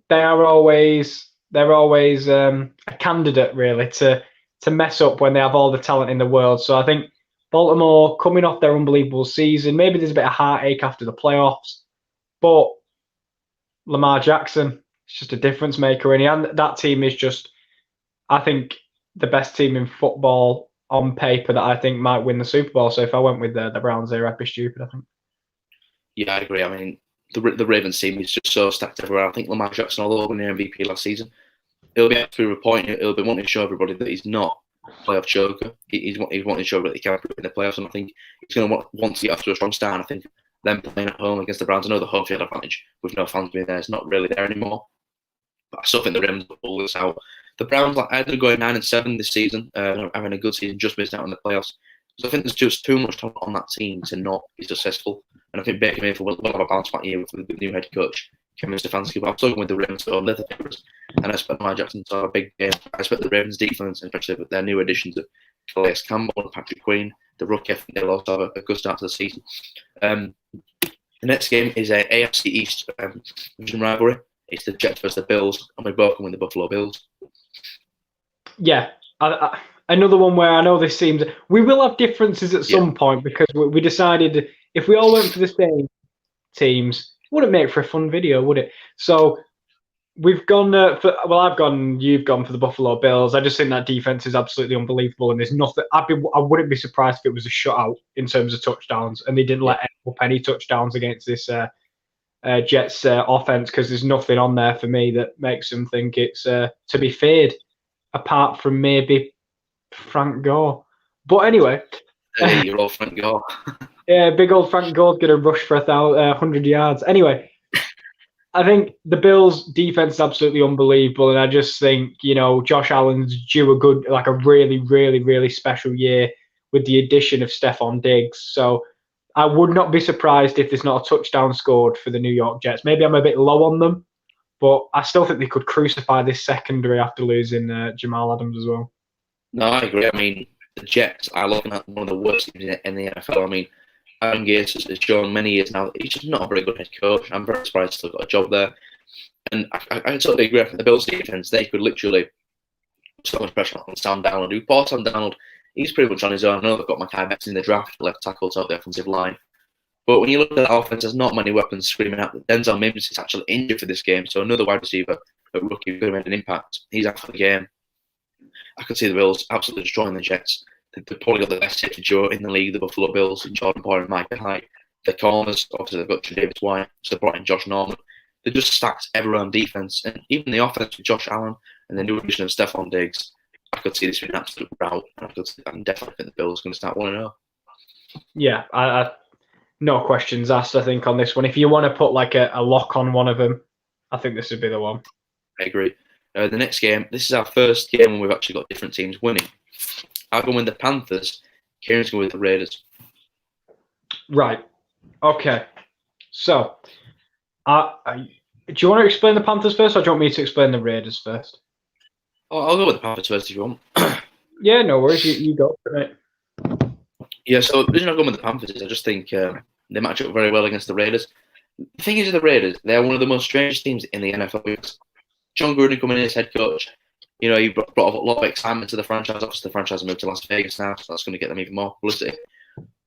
they're always a candidate really to mess up when they have all the talent in the world. So I think Baltimore coming off their unbelievable season, maybe there's a bit of heartache after the playoffs, but Lamar Jackson is just a difference maker, and that team is just, I think, the best team in football on paper that I think might win the Super Bowl. So if I went with the Browns there, I'd be stupid, I think. Yeah, I agree. I mean, the Ravens team is just so stacked everywhere. I think Lamar Jackson, although winning MVP last season, he'll be absolutely reporting. He'll be wanting to show everybody that he's not a playoff choker. He's wanting to show that he can in the playoffs, and I think he's going to want to get off to a strong start. And I think them playing at home against the Browns, I know the home field advantage with no fans being there is not really there anymore. But I still think the Ravens will pull this out. The Browns, like they're going 9-7 this season, having a good season, just missed out on the playoffs. So I think there's just too much talent on that team to not be successful. And I think Baker Mayfield will have a bounce back year with the new head coach, Kevin Stefanski. But I'm talking with the Ravens, so they're the favorites. And I expect Lamar Jackson to have a big game. I expect the Ravens defense, especially with their new additions of Calais Campbell and Patrick Queen, the rookie, I think they'll also have a good start to the season. The next game is a AFC East division rivalry. It's the Jets versus the Bills, and we're both going with the Buffalo Bills. Yeah, another one where I know this seems we will have differences at some point because we decided if we all went for the same teams, it wouldn't make for a fun video, would it? So we've gone you've gone for the Buffalo Bills. I just think that defense is absolutely unbelievable, and there's nothing. I wouldn't be surprised if it was a shutout in terms of touchdowns, and they didn't let up any touchdowns against this Jets offense because there's nothing on there for me that makes them think it's to be feared, apart from maybe Frank Gore. But anyway, your old Frank Gore. Yeah, big old Frank Gore's going to rush for 100 yards. Anyway, I think the Bills' defense is absolutely unbelievable, and I just think Josh Allen's due a really, really, really special year with the addition of Stephon Diggs. So I would not be surprised if there's not a touchdown scored for the New York Jets. Maybe I'm a bit low on them, but I still think they could crucify this secondary after losing Jamal Adams as well. No, I agree. I mean, the Jets are looking at one of the worst teams in the NFL. I mean, Adam Gase has shown many years now that he's just not a very good head coach. I'm very surprised he's still got a job there. And I totally agree. I think the Bills defense, they could literally put so much pressure on Sam Darnold. Who bought Sam Darnold? He's pretty much on his own. I know they've got Mekhi Becton in the draft, left tackle to the offensive line. But when you look at the offense, there's not many weapons screaming out. Denzel Mims is actually injured for this game, so another wide receiver, a rookie who could have made an impact. He's out for the game. I could see the Bills absolutely destroying the Jets. They've probably got the best safety duo in the league, the Buffalo Bills, and Jordan Poyer and Micah Hyde. The corners, obviously they've got Davis White, so they brought in Josh Norman. They just stacked everyone on defense, and even the offense with Josh Allen and the new addition of Stephon Diggs. I could see this being an absolute rout, and I definitely think the Bills are going to start 1-0. Yeah, I no questions asked, I think, on this one. If you want to put like a lock on one of them, I think this would be the one. I agree. The next game, this is our first game when we've actually got different teams winning. I've gone with the Panthers Kieran's going with the Raiders. Right. Okay. So, do you want to explain the Panthers first, or do you want me to explain the Raiders first? I'll go with the Panthers first if you want. Yeah, no worries. You go for it. Yeah, so the reason I'm going with the Panthers is I just think they match up very well against the Raiders. The thing is with the Raiders, they're one of the most strange teams in the NFL. Because John Gruden coming in as head coach, you know, he brought a lot of excitement to the franchise. Obviously, the franchise moved to Las Vegas now, so that's going to get them even more publicity.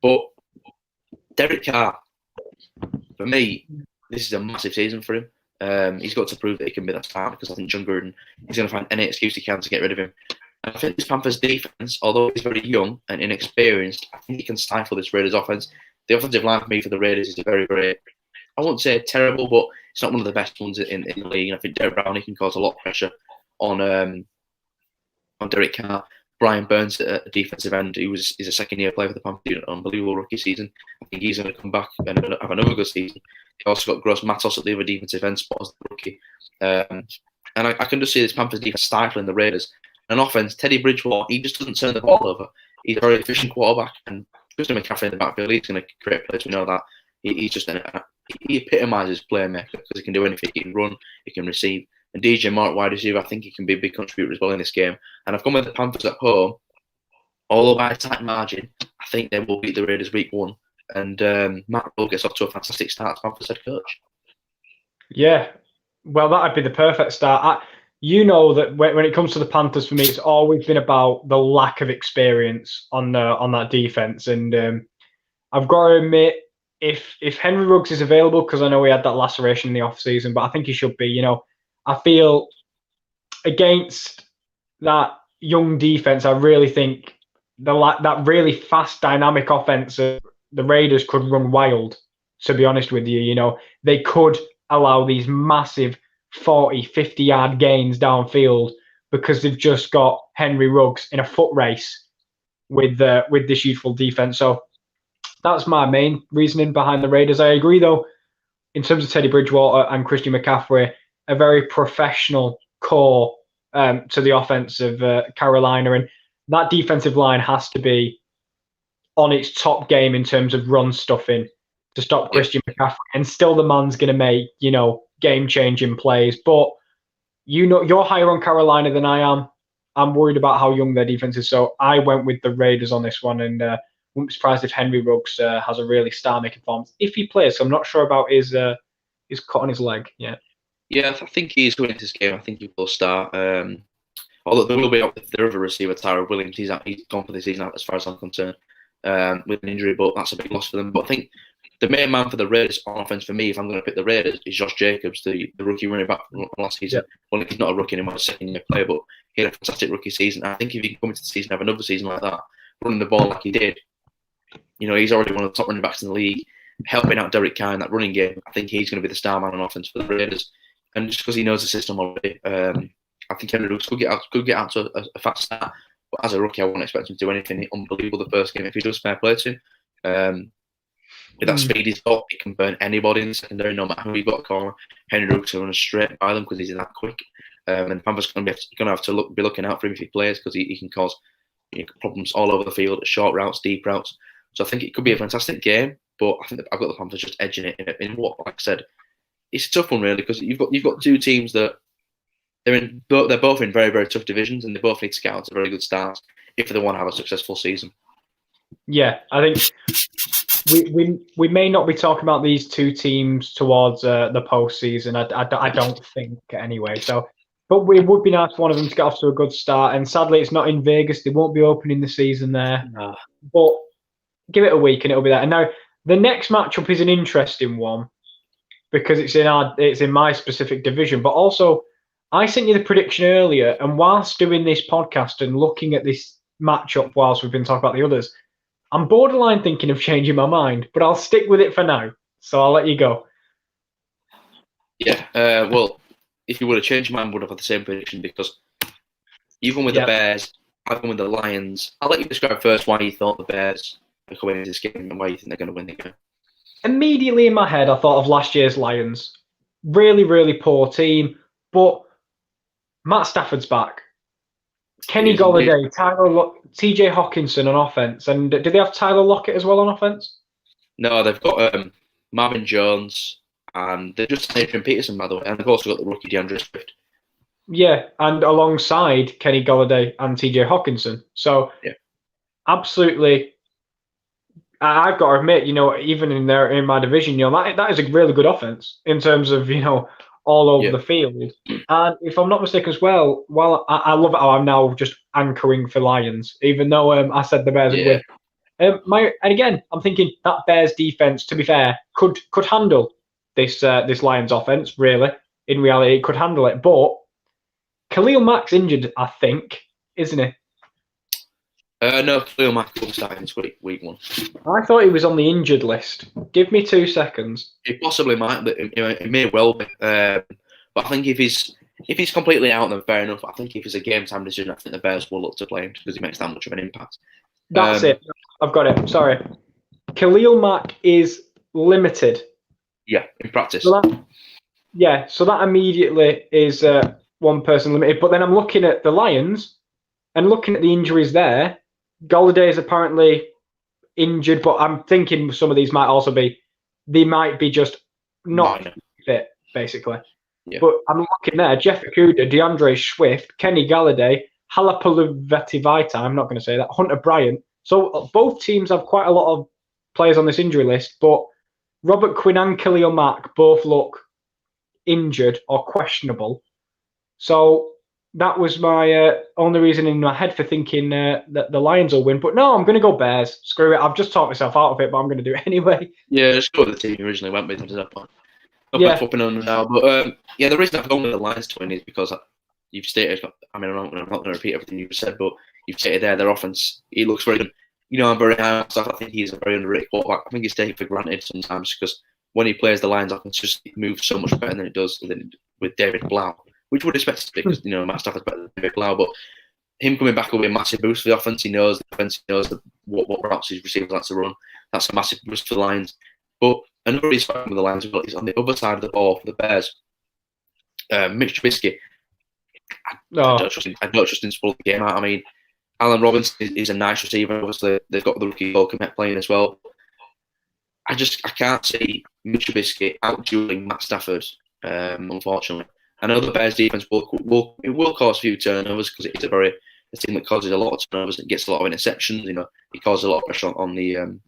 But Derek Carr, for me, this is a massive season for him. He's got to prove that he can be that star because I think John Gruden is going to find any excuse he can to get rid of him. And I think this Panthers defense, although he's very young and inexperienced, I think he can stifle this Raiders offense. The offensive line for me for the Raiders is very, very, I won't say terrible, but it's not one of the best ones in the league. And I think Derek Brown, he can cause a lot of pressure on Derek Carr. Brian Burns at defensive end, he's a second-year player for the Panthers, an unbelievable rookie season. I think he's going to come back and have another good season. He also got Gross Matos at the other defensive end spot as the rookie. And I can just see this Panthers defense stifling the Raiders. An offense, Teddy Bridgewater, he just doesn't turn the ball over. He's a very efficient quarterback, and Christian McCaffrey in the backfield, he's going to create plays. We know that. He epitomises playmaker because he can do anything. He can run, he can receive. And DJ Moore, wide receiver, I think he can be a big contributor as well in this game. And I've gone with the Panthers at home, although by a tight margin. I think they will beat the Raiders week 1. And Matt Rule gets off to a fantastic start as Panthers head coach. Yeah, well, that'd be the perfect start. You know that when it comes to the Panthers, for me, it's always been about the lack of experience on that defense. And I've got to admit, if Henry Ruggs is available, because I know he had that laceration in the offseason, but I think he should be. You know, I feel against that young defense, I really think that really fast, dynamic offense, the Raiders could run wild. To be honest with you, you know, they could allow these massive 40, 50-yard gains downfield because they've just got Henry Ruggs in a foot race with this youthful defense. So that's my main reasoning behind the Raiders. I agree, though, in terms of Teddy Bridgewater and Christian McCaffrey, a very professional core to the offense of Carolina. And that defensive line has to be on its top game in terms of run stuffing to stop Christian McCaffrey. And still the man's going to make, you know, game-changing plays. But, you know, you're higher on Carolina than I am. I'm worried about how young their defense is. So I went with the Raiders on this one. And wouldn't be surprised if Henry Ruggs has a really star-making performance. If he plays, so I'm not sure about his cut on his leg yet. Yeah, I think he's going into this game. I think he will start. Although there will be their other receiver, Tyrell Williams. He's gone for the season as far as I'm concerned with an injury, but that's a big loss for them. But I think the main man for the Raiders on offense for me, if I'm going to pick the Raiders, is Josh Jacobs, the rookie running back from last season. Yeah. Well, he's not a rookie anymore, he's a second-year player, but he had a fantastic rookie season. I think if he can come into the season and have another season like that, running the ball like he did, you know, he's already one of the top running backs in the league, helping out Derek Carr in that running game. I think he's going to be the star man on offense for the Raiders. And just because he knows the system already, I think Henry Ruggs could get out to a fast start. But as a rookie, I wouldn't expect him to do anything unbelievable the first game if he does fair play to him. With that speed he's got, he can burn anybody in the secondary, no matter who you've got to corner. Henry Ruggs will run straight by them because he's that quick. And Panthers going to have to be looking out for him if he plays because he can cause problems all over the field, short routes, deep routes. So I think it could be a fantastic game, but I think I've got the Panthers just edging it in what, like I said, it's a tough one really because you've got two teams that they're both in very, very tough divisions and they both need to get out to very good starts if they want to have a successful season. Yeah, I think we may not be talking about these two teams towards the postseason. I don't think anyway. So, but it would be nice for one of them to get off to a good start. And sadly, it's not in Vegas. They won't be opening the season there. No. But give it a week and it'll be there. And now the next matchup is an interesting one because it's in my specific division. But also, I sent you the prediction earlier, and whilst doing this podcast and looking at this matchup whilst we've been talking about the others, I'm borderline thinking of changing my mind, but I'll stick with it for now. So I'll let you go. Yeah, well, if you would have changed your mind, would have had the same prediction because you've gone with the Bears, I've gone with the Lions. I'll let you describe first why you thought the Bears were coming into this game and why you think they're going to win the game. Immediately in my head, I thought of last year's Lions. Really, really poor team, but Matt Stafford's back. Kenny It is indeed. Golladay, TJ Hawkinson on offense, and did they have Tyler Lockett as well on offense? No, they've got Marvin Jones, and they've just Adrian Peterson, by the way, and they've also got the rookie DeAndre Swift. Yeah, and alongside Kenny Golladay and TJ Hawkinson. So, yeah, absolutely, I've got to admit, even in my division, that is a really good offense in terms of all over the field. And if I'm not mistaken as well, I love how I'm now just anchoring for Lions, even though I said the Bears would win. And again, I'm thinking that Bears defense, to be fair, could handle this Lions offense. Really, in reality, it could handle it. But Khalil Mack's injured, I think, isn't he? No, Khalil Mack will be starting this week 1. I thought he was on the injured list. Give me 2 seconds. He possibly might, but it may well be. But I think if he's completely out, then fair enough. I think if it's a game time decision, I think the Bears will look to play him because he makes that much of an impact. That's it. I've got it. Sorry. Khalil Mack is limited. Yeah, in practice. So that immediately is one person limited. But then I'm looking at the Lions and looking at the injuries there. Golladay is apparently injured, but I'm thinking some of these might also be, they might be just not fit, basically. Yeah. But I'm looking there, Jeff Okudah, DeAndre Swift, Kenny Golladay, Halapoulivaati-Vaitai, I'm not going to say that, Hunter Bryant. So both teams have quite a lot of players on this injury list, but Robert Quinn and Khalil Mack both look injured or questionable. So that was my only reason in my head for thinking that the Lions will win. But no, I'm going to go Bears. Screw it. I've just talked myself out of it, but I'm going to do it anyway. Yeah, just go with the team you originally went with to that point. Not flipping on now, but the reason I've gone with the Lions to win is because you've stated. I mean, I'm not going to repeat everything you've said, but you've stated there their offense. It looks very good. I'm very high on stuff. I think he's a very underrated quarterback. I think he's taken for granted sometimes because when he plays the Lions offense, just moves so much better than it does with David Blau, which would expect it to be because Matt Stafford's better than David Blau, but him coming back will be a massive boost for the offense. He knows the offense. He knows what routes his receivers like to run. That's a massive boost for the Lions. But another reason with the Lions is on the other side of the ball for the Bears. Mitch Trubisky. I don't trust him to pull the game out. I mean, Allen Robinson is a nice receiver. Obviously, they've got the rookie Cole Kmet playing as well. I can't see Mitch Trubisky out-dueling Matt Stafford, unfortunately. I know the Bears defense will cause a few turnovers because it's a team that causes a lot of turnovers and gets a lot of interceptions. He causes a lot of pressure on the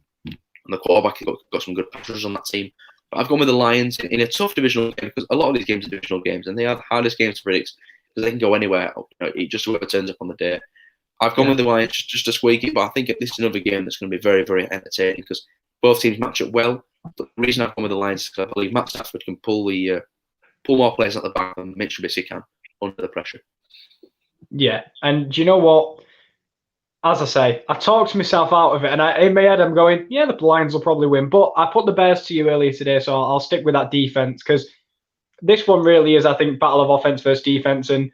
quarterback. He's got some good pressures on that team. But I've gone with the Lions in a tough divisional game because a lot of these games are divisional games and they are the hardest games to predict because they can go anywhere. It just whoever turns up on the day. I've gone with the Lions just to squeak it, but I think this is another game that's going to be very, very entertaining because both teams match up well. But the reason I've gone with the Lions is because I believe Matt Stafford can pull more players at the back than Mitch Trubisky can under the pressure. Yeah, and do you know what? As I say, I talked myself out of it, and in my head I'm going, yeah, the Lions will probably win. But I put the Bears to you earlier today, so I'll stick with that defense because this one really is, I think, battle of offense versus defense. And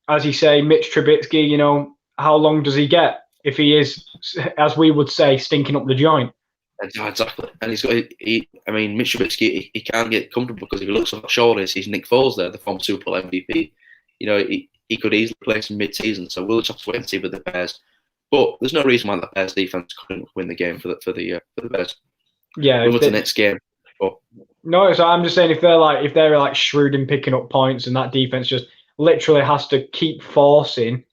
as you say, Mitch Trubisky, how long does he get if he is, as we would say, stinking up the joint? Exactly. And Mitch Trubisky, he can't get comfortable because if he looks on the shoulders, he's Nick Foles there, the former Super Bowl MVP. He could easily place him mid-season, so we'll just have to wait and see with the Bears. But there's no reason why the Bears defense couldn't win the game for the Bears. Yeah, we'll move to the next game. But no, so I'm just saying if they're shrewd in picking up points and that defense just literally has to keep forcing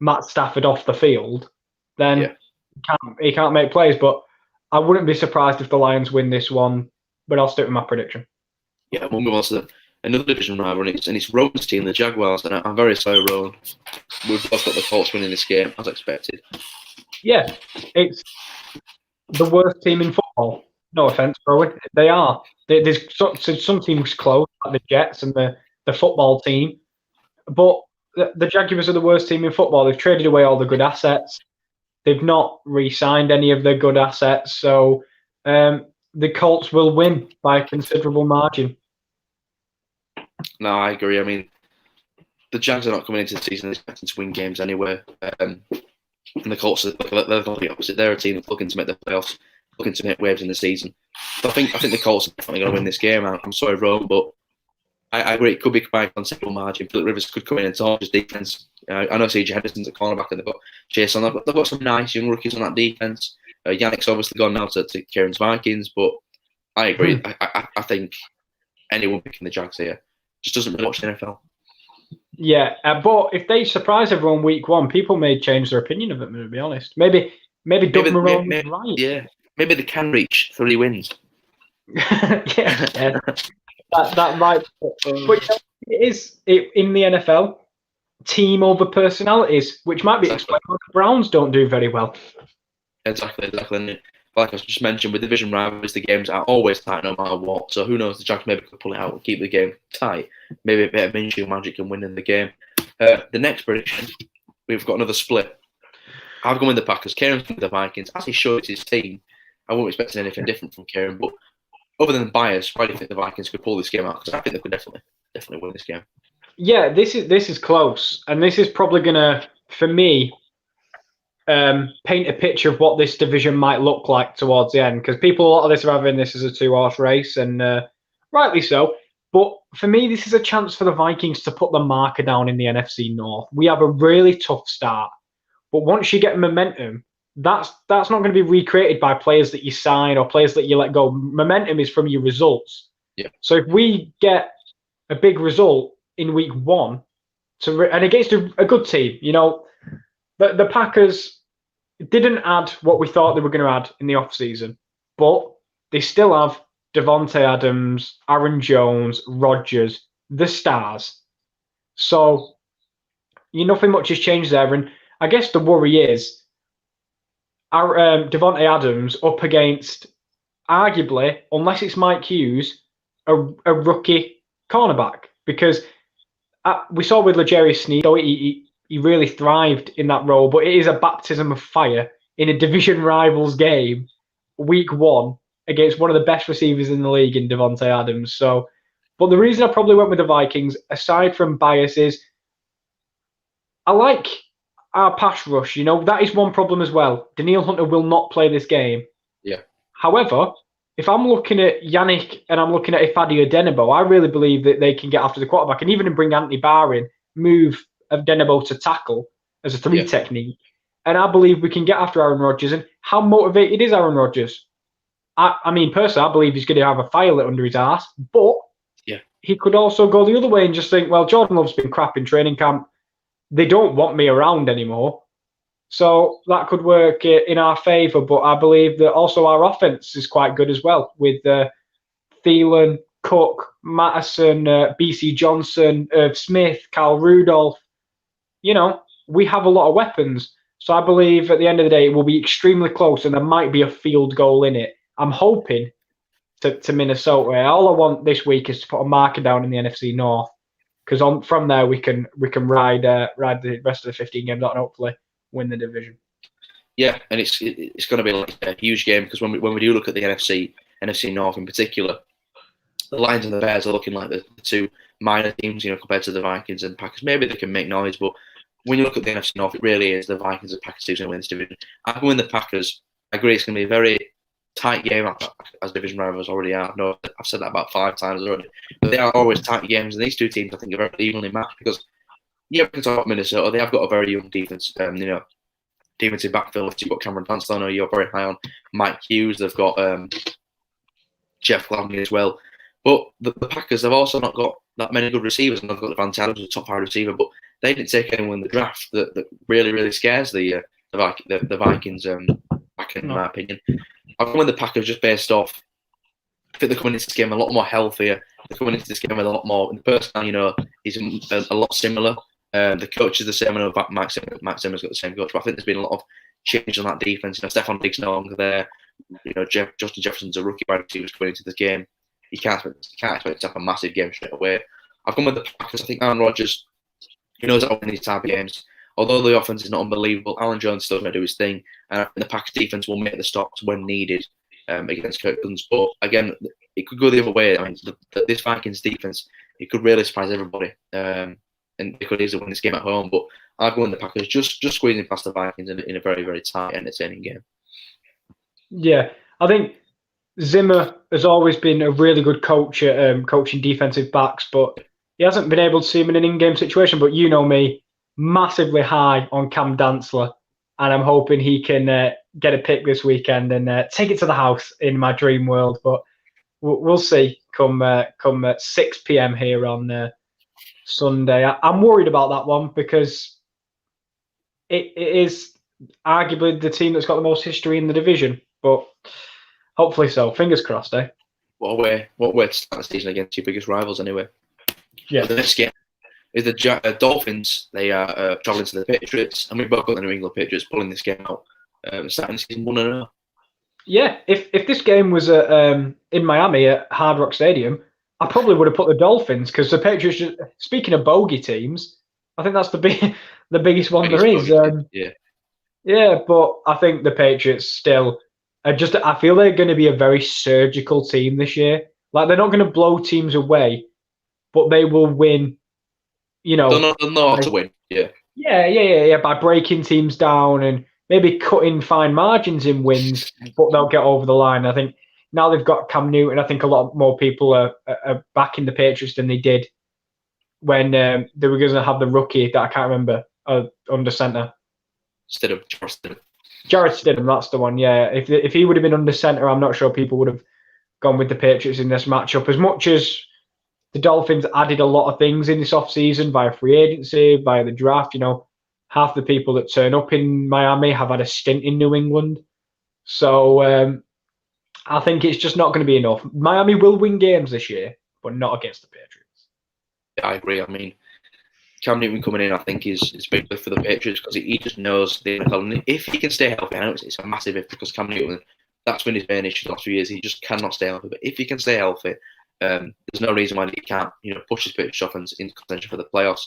Matt Stafford off the field, then he can't make plays. But I wouldn't be surprised if the Lions win this one. But I'll stick with my prediction. Yeah, we'll move on to another division rivalry, and it's Rowan's team, the Jaguars, and I'm very sorry, Rowan. We've both got the Colts winning this game, as expected. Yeah, it's the worst team in football. No offense, Rowan. They are. There's some teams close, like the Jets and the football team. But the Jaguars are the worst team in football. They've traded away all the good assets. They've not re-signed any of their good assets. So the Colts will win by a considerable margin. No, I agree. I mean, the Jags are not coming into the season expecting to win games anyway. And the Colts are they're the opposite. They're a team that's looking to make the playoffs, looking to make waves in the season. So I think the Colts are definitely going to win this game. I'm sorry, Rome, but I agree. It could be by a considerable margin. Philip Rivers could come in and torch his defense I know C.J. Henderson's a cornerback, and they've got Jason. They've got some nice young rookies on that defense. Yannick's obviously gone now to Kieran's Vikings, but I agree. I think anyone picking the Jags here just doesn't really watch the NFL. Yeah, but if they surprise everyone week 1, people may change their opinion of them, to be honest. Maybe Doug Marrone was right. Yeah, maybe they can reach 3 wins. yeah. That might. But it is in the NFL, team over personalities, which might be explained why the Browns don't do very well. Exactly. And like I just mentioned, with division rivals, the games are always tight no matter what. So who knows? The Jags maybe could pull it out and keep the game tight. Maybe a bit of Minshew magic can win in the game. The next prediction, we've got another split. I've gone with the Packers. Kieran's with the Vikings. As he showed his team, I wasn't expecting anything different from Kieran. But other than bias, why do you think the Vikings could pull this game out? Because I think they could definitely win this game. Yeah, this is close, and this is probably gonna, for me, paint a picture of what this division might look like towards the end. Because a lot of this are having this as a 2-horse race, and rightly so. But for me, this is a chance for the Vikings to put the marker down in the NFC North. We have a really tough start, but once you get momentum, that's not going to be recreated by players that you sign or players that you let go. Momentum is from your results. Yeah. So if we get a big result in week 1 and against a good team, the Packers didn't add what we thought they were going to add in the offseason, but they still have Devontae Adams, Aaron Jones, Rodgers, the stars. So nothing much has changed there. And I guess the worry is our Devontae Adams up against, arguably, unless it's Mike Hughes, a rookie cornerback. Because we saw with L'Jarius Sneed, he really thrived in that role, but it is a baptism of fire in a division rivals game, week 1, against one of the best receivers in the league in Devontae Adams. So, but the reason I probably went with the Vikings, aside from bias, is I like our pass rush. That is one problem as well. Daniil Hunter will not play this game. Yeah. However, if I'm looking at Yannick and I'm looking at Ifeadi Odenigbo, I really believe that they can get after the quarterback and even bring Anthony Barr in, move Odenigbo to tackle as a 3 technique. And I believe we can get after Aaron Rodgers. And how motivated is Aaron Rodgers? I mean, personally, I believe he's going to have a fire lit under his ass, but he could also go the other way and just think, well, Jordan Love's been crap in training camp. They don't want me around anymore. So that could work in our favour, but I believe that also our offence is quite good as well, with Thielen, Cook, Mattison, BC Johnson, Irv Smith, Kyle Rudolph. We have a lot of weapons. So I believe at the end of the day, it will be extremely close and there might be a field goal in it. I'm hoping to Minnesota. All I want this week is to put a marker down in the NFC North, because from there we can ride the rest of the 15 games out and hopefully win the division. Yeah, and it's going to be like a huge game, because when we do look at the NFC North in particular, the Lions and the Bears are looking like the 2 minor teams, compared to the Vikings and Packers. Maybe they can make noise, but when you look at the NFC North, it really is the Vikings and Packers who's going to win this division. I'm going the Packers. I agree it's going to be a very tight game, as division rivals already are. No, I've said that about 5 times already. But they are always tight games, and these 2 teams, I think, are very evenly matched, because, we can talk about Minnesota. They have got a very young defense, defensive backfield. You've got Cameron Dunstone, you're very high on Mike Hughes. They've got Jeff Gladney as well. But the Packers have also not got that many good receivers, and they've got Devontae Adams, a top 5 receiver, but they didn't take anyone in the draft that really, really scares the Vikings, back in my opinion. I've gone with the Packers just based off, I think they're coming into this game a lot more healthier. They're coming into this game with a lot more, the personnel, is a lot similar. The coach is the same. I know Mike Zimmer's got the same coach, but I think there's been a lot of change on that defense. Stephon Diggs no longer there. Justin Jefferson's a rookie wide receiver going into this game. You can't expect to have a massive game straight away. I've gone with the Packers. I think Aaron Rodgers, he knows how to win these type of games. Although the offense is not unbelievable, Aaron Jones still going to do his thing, and I think the Packers defense will make the stops when needed against Kirk Cousins. But again, it could go the other way. I mean, this Vikings defense, it could really surprise everybody, and they could easily win this game at home. But I've gone with the Packers, just squeezing past the Vikings in a very, very tight, entertaining game. Yeah, I think Zimmer has always been a really good coach at coaching defensive backs, but he hasn't been able to see him in an in-game situation. But you know me, massively high on Cam Dansler, and I'm hoping he can get a pick this weekend and take it to the house in my dream world. But we'll see come 6 p.m. here on Sunday. I'm worried about that one because it is arguably the team that's got the most history in the division, but hopefully so. Fingers crossed, eh? What a way to start the season against your biggest rivals, anyway. Yeah. The next game is the Dolphins. They are traveling to the Patriots, and we've both got the New England Patriots pulling this game out, starting the season 1-0. Yeah, if this game was in Miami at Hard Rock Stadium, I probably would have put the Dolphins because the Patriots. Speaking of bogey teams, I think that's the biggest one there is. Yeah, but I think the Patriots still I feel they're going to be a very surgical team this year. Like they're not going to blow teams away, but they will win. You know, they'll know how to win. Yeah. Yeah. By breaking teams down and maybe cutting fine margins in wins, but they'll get over the line. I think now they've got Cam Newton. I think a lot more people are backing the Patriots than they did when they were going to have the rookie that I can't remember under center. Jarrett Stidham, that's the one. Yeah, if he would have been under center, I'm not sure people would have gone with the Patriots in this matchup. As much as the Dolphins added a lot of things in this offseason via free agency, via the draft, half the people that turn up in Miami have had a stint in New England. So I think it's just not going to be enough. Miami will win games this year, but not against the Patriots. Yeah, I agree. I mean, Cam Newton coming in, I think, is big for the Patriots because he just knows the NFL. If he can stay healthy, I know it's a massive if because Cam Newton, that's been his main issue the last few years. He just cannot stay healthy. But if he can stay healthy, there's no reason why he can't, push his Patriots offense into contention for the playoffs.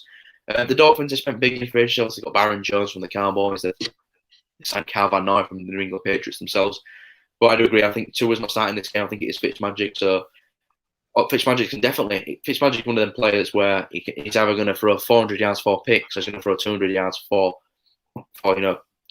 The Dolphins have spent big in free agency. Obviously, got Baron Jones from the Cowboys. They signed Cal Van Noy from the New England Patriots themselves. But I do agree. I think Tua's not starting this game. I think it is Fitzmagic. So Fitzmagic Fitzmagic one of them players where he's either going to throw 400 yards, 4 picks, or he's going to throw 200 yards,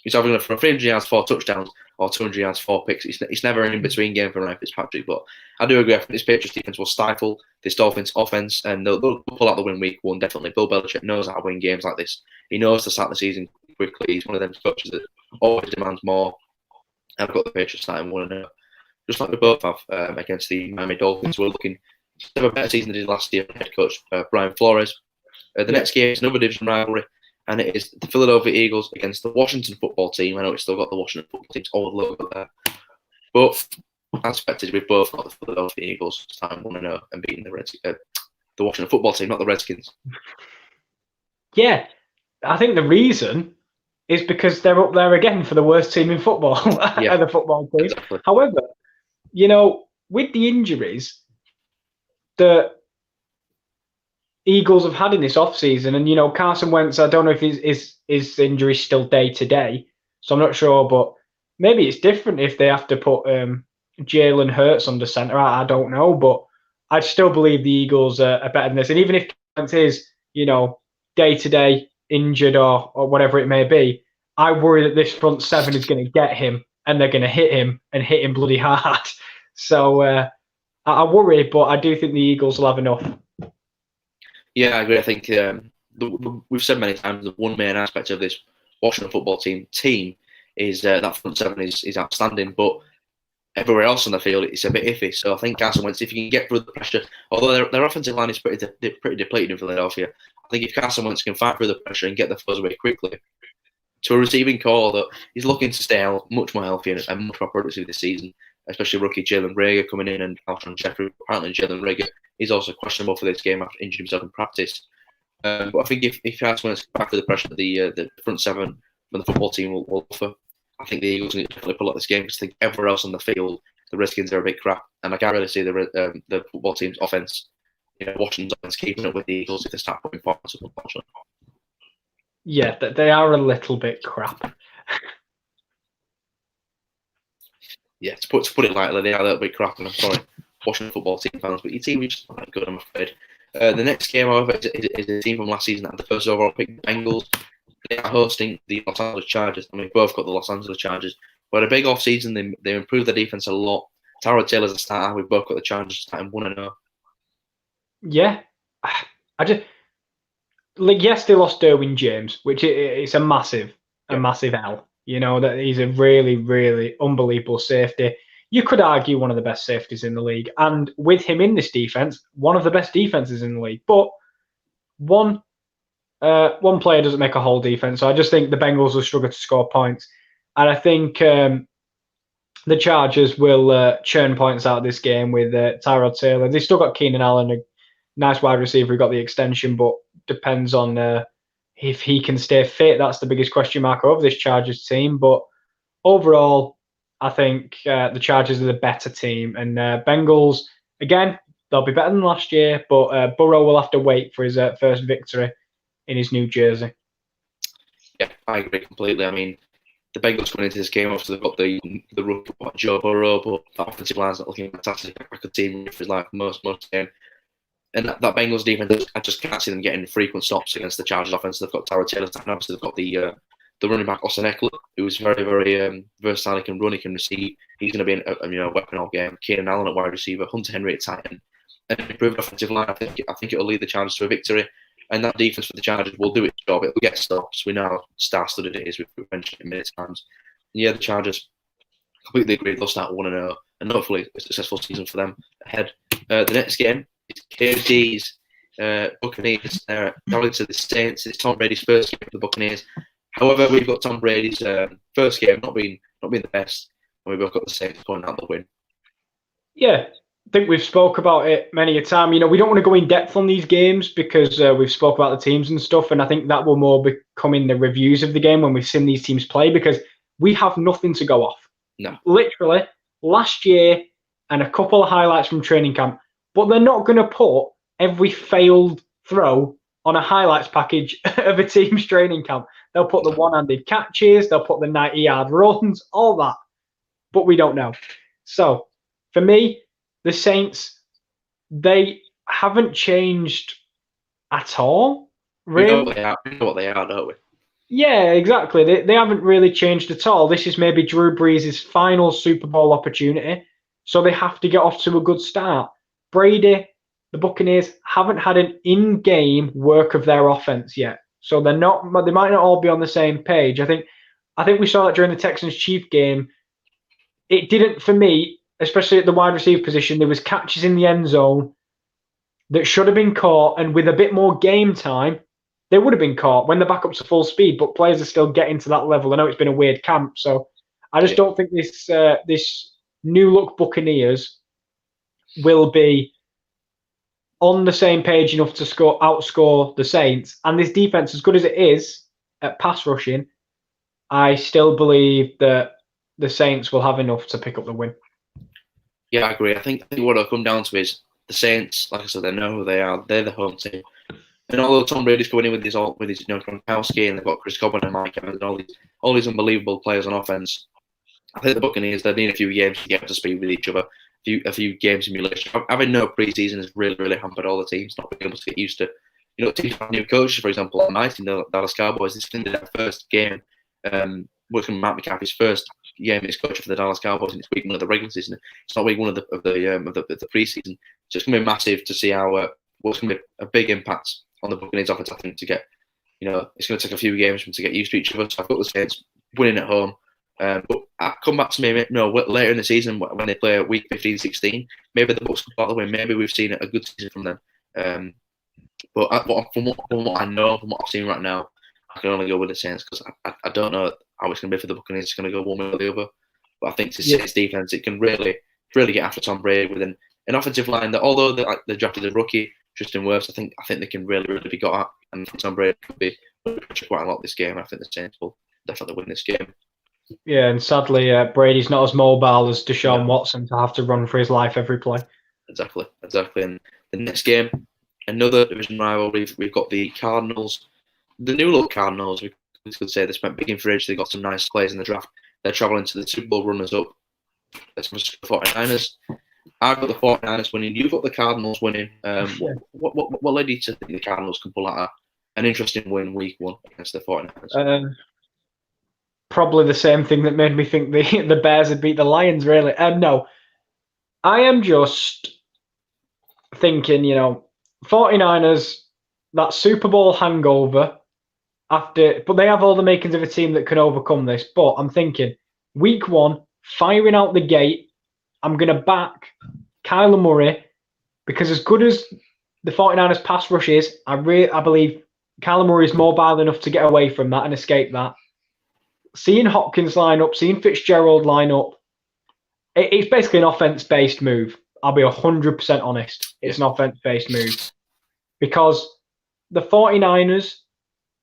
he's either going to throw 300 yards, 4 touchdowns, or 200 yards, 4 picks. It's never an in-between game for Ryan Fitzpatrick. But I do agree. I think this Patriots defense will stifle this Dolphins offense, and they'll pull out the win week 1, definitely. Bill Belichick knows how to win games like this. He knows to start the season quickly. He's one of them coaches that always demands more. I've got the Patriots starting 1-0. Just like we both have against the Miami Dolphins. We're looking to have a better season than they did last year. Head coach Brian Flores. The next game is another division rivalry, and it is the Philadelphia Eagles against the Washington football team. I know it's still got the Washington football team's old logo there, but as expected, we've both got the Philadelphia Eagles starting 1-0 and beating the Washington football team, not the Redskins. Yeah, I think the reason is because they're up there again for the worst team in football, the football team. Exactly. However, with the injuries the Eagles have had in this offseason, and Carson Wentz, I don't know if his injury is still day to day, so I'm not sure, but maybe it's different if they have to put Jalen Hurts under center. I don't know, but I still believe the Eagles are better than this. And even if Wentz is, day to day injured or whatever it may be, I worry that this front seven is going to get him and they're going to hit him and hit him bloody hard. So I worry, but I do think the Eagles will have enough. Yeah, I agree. I think we've said many times the one main aspect of this Washington football team is that front seven is outstanding, but everywhere else on the field it's a bit iffy. So I think Carson Wentz, if you can get through the pressure, although their offensive line is pretty depleted in Philadelphia, I think if Carson Wentz can fight through the pressure and get the foes away quickly to a receiving core that he's looking to stay much more healthy and much more productive this season, especially rookie Jalen Reagor coming in and Alshon Jeffrey. Apparently Jalen Reagor is also questionable for this game after injuring himself in practice. But I think if Carson Wentz can fight through the pressure that the front seven from the football team will offer, I think the Eagles need to definitely pull out this game because I think everywhere else on the field, the Redskins are a bit crap, and I can't really see the football team's offense, Washington's offense, keeping up with the Eagles if they start putting points up. Unfortunately. Yeah, they are a little bit crap. Yeah, to put it lightly, they are a little bit crap, and I'm sorry, Washington football team fans, but your team is just not that good, I'm afraid. The next game, however, is a team from last season that had the first overall pick, the Bengals. They are hosting the Los Angeles Chargers. I mean, we've both got the Los Angeles Chargers. But a big off-season, they improved their defense a lot. Tyrod Taylor's a starter. We've both got the Chargers starting 1-0. Yeah, like, yes, they lost Derwin James, which it's a massive L. You know, that he's a really, really unbelievable safety. You could argue one of the best safeties in the league, and with him in this defense, one of the best defenses in the league. But one player doesn't make a whole defense. So I just think the Bengals will struggle to score points, and I think the Chargers will churn points out of this game with Tyrod Taylor. They've still got Keenan Allen, a nice wide receiver who got the extension, but depends on if he can stay fit. That's the biggest question mark over this Chargers team. But overall, I think the Chargers are the better team. And Bengals, again, they'll be better than last year, but Burrow will have to wait for his first victory in his new jersey. Yeah, I agree completely. I mean, the Bengals coming into this game, obviously they've got the rookie Joe Burrow, but the offensive line's not looking fantastic. I could see him for his life most game. And that Bengals defense, I just can't see them getting frequent stops against the Chargers offense. They've got Tyrod Taylor, and obviously they've got the running back Austin Eckler, who is very, very versatile. He can run, he can receive. He's going to be a weapon all game. Keenan Allen at wide receiver, Hunter Henry at tight end, and an improved offensive line. I think it will lead the Chargers to a victory. And that defense for the Chargers will do its job. It will get stops. We know how star-studded it is. We've mentioned it many times. And yeah, the Chargers completely agree. They'll start 1-0, and hopefully a successful season for them ahead. The next game is KD's Buccaneers. Traveling to the Saints. It's Tom Brady's first game for the Buccaneers. However, we've got Tom Brady's first game not being the best, and we've both got the Saints pulling out the win. Yeah. I think we've spoke about it many a time. You know, we don't want to go in depth on these games because we've spoke about the teams and stuff, and I think that will more become in the reviews of the game when we've seen these teams play, because we have nothing to go off. No. Literally, last year and a couple of highlights from training camp, but they're not going to put every failed throw on a highlights package of a team's training camp. They'll put the one-handed catches, they'll put the 90-yard runs, all that, but we don't know. So, for me, the Saints, they haven't changed at all, really. We know what they are, don't we? Yeah, exactly. They haven't really changed at all. This is maybe Drew Brees' final Super Bowl opportunity, so they have to get off to a good start. Brady, the Buccaneers, haven't had an in-game work of their offense yet, so they might not all be on the same page. I think we saw that during the Texans-Chiefs game. It didn't, for me, especially at the wide receiver position, there was catches in the end zone that should have been caught, and with a bit more game time, they would have been caught when the backups are full speed, but players are still getting to that level. I know it's been a weird camp, so I just don't think this new look Buccaneers will be on the same page enough to outscore the Saints. And this defense, as good as it is at pass rushing, I still believe that the Saints will have enough to pick up the win. Yeah, I agree. I think what it'll come down to is the Saints, like I said, they know who they are. They're the home team. And although Tom Brady's going in with his Gronkowski, and they've got Chris Godwin and Mike Evans and all these unbelievable players on offense, I think the Buccaneers, they need a few games to get up to speed with each other. A few game simulation. Having no preseason has really, really hampered all the teams not being able to get used to. You know, teams have new coaches, for example, on my team, the Dallas Cowboys. This is their first game. Working Matt McCaffrey's first game as coach for the Dallas Cowboys, and it's week one of the regular season. It's not week one of the preseason. So it's going to be massive to see how what's going to be a big impact on the Buccaneers offense. I think to get, it's going to take a few games for them to get used to each other. So I've got the Saints winning at home. But I'll come back to me later in the season when they play week 15, 16. Maybe the Bucs come out the win. Maybe we've seen a good season from them. But from what I know, from what I've seen right now, I can only go with the Saints because I don't know how it's going to be for the Buccaneers. It's going to go one way or the other. But I think the Saints defense, it can really get after Tom Brady with an offensive line that, although they drafted a rookie, Tristan Wirfs, I think they can really be got at. And Tom Brady could be quite a lot this game. I think the Saints will definitely win this game. Yeah, and sadly, Brady's not as mobile as Deshaun Watson to have to run for his life every play. Exactly. And the next game, another division rival. We've got the Cardinals, the new look Cardinals. We could say they spent big in free agency. They got some nice players in the draft. They're traveling to the Super Bowl runners-up. That's the 49ers. I've got the 49ers winning. You've got the Cardinals winning. What led you to think the Cardinals can pull out an interesting win week one against the 49ers? Probably the same thing that made me think the Bears had beat the Lions, really. No, I am just thinking, 49ers, that Super Bowl hangover but they have all the makings of a team that can overcome this. But I'm thinking, week 1, firing out the gate, I'm going to back Kyler Murray because as good as the 49ers pass rush is, I believe Kyler Murray is mobile enough to get away from that and escape that. Seeing Hopkins line up, seeing Fitzgerald line up, it's basically an offense-based move. I'll be 100% honest. It's an offense-based move. Because the 49ers,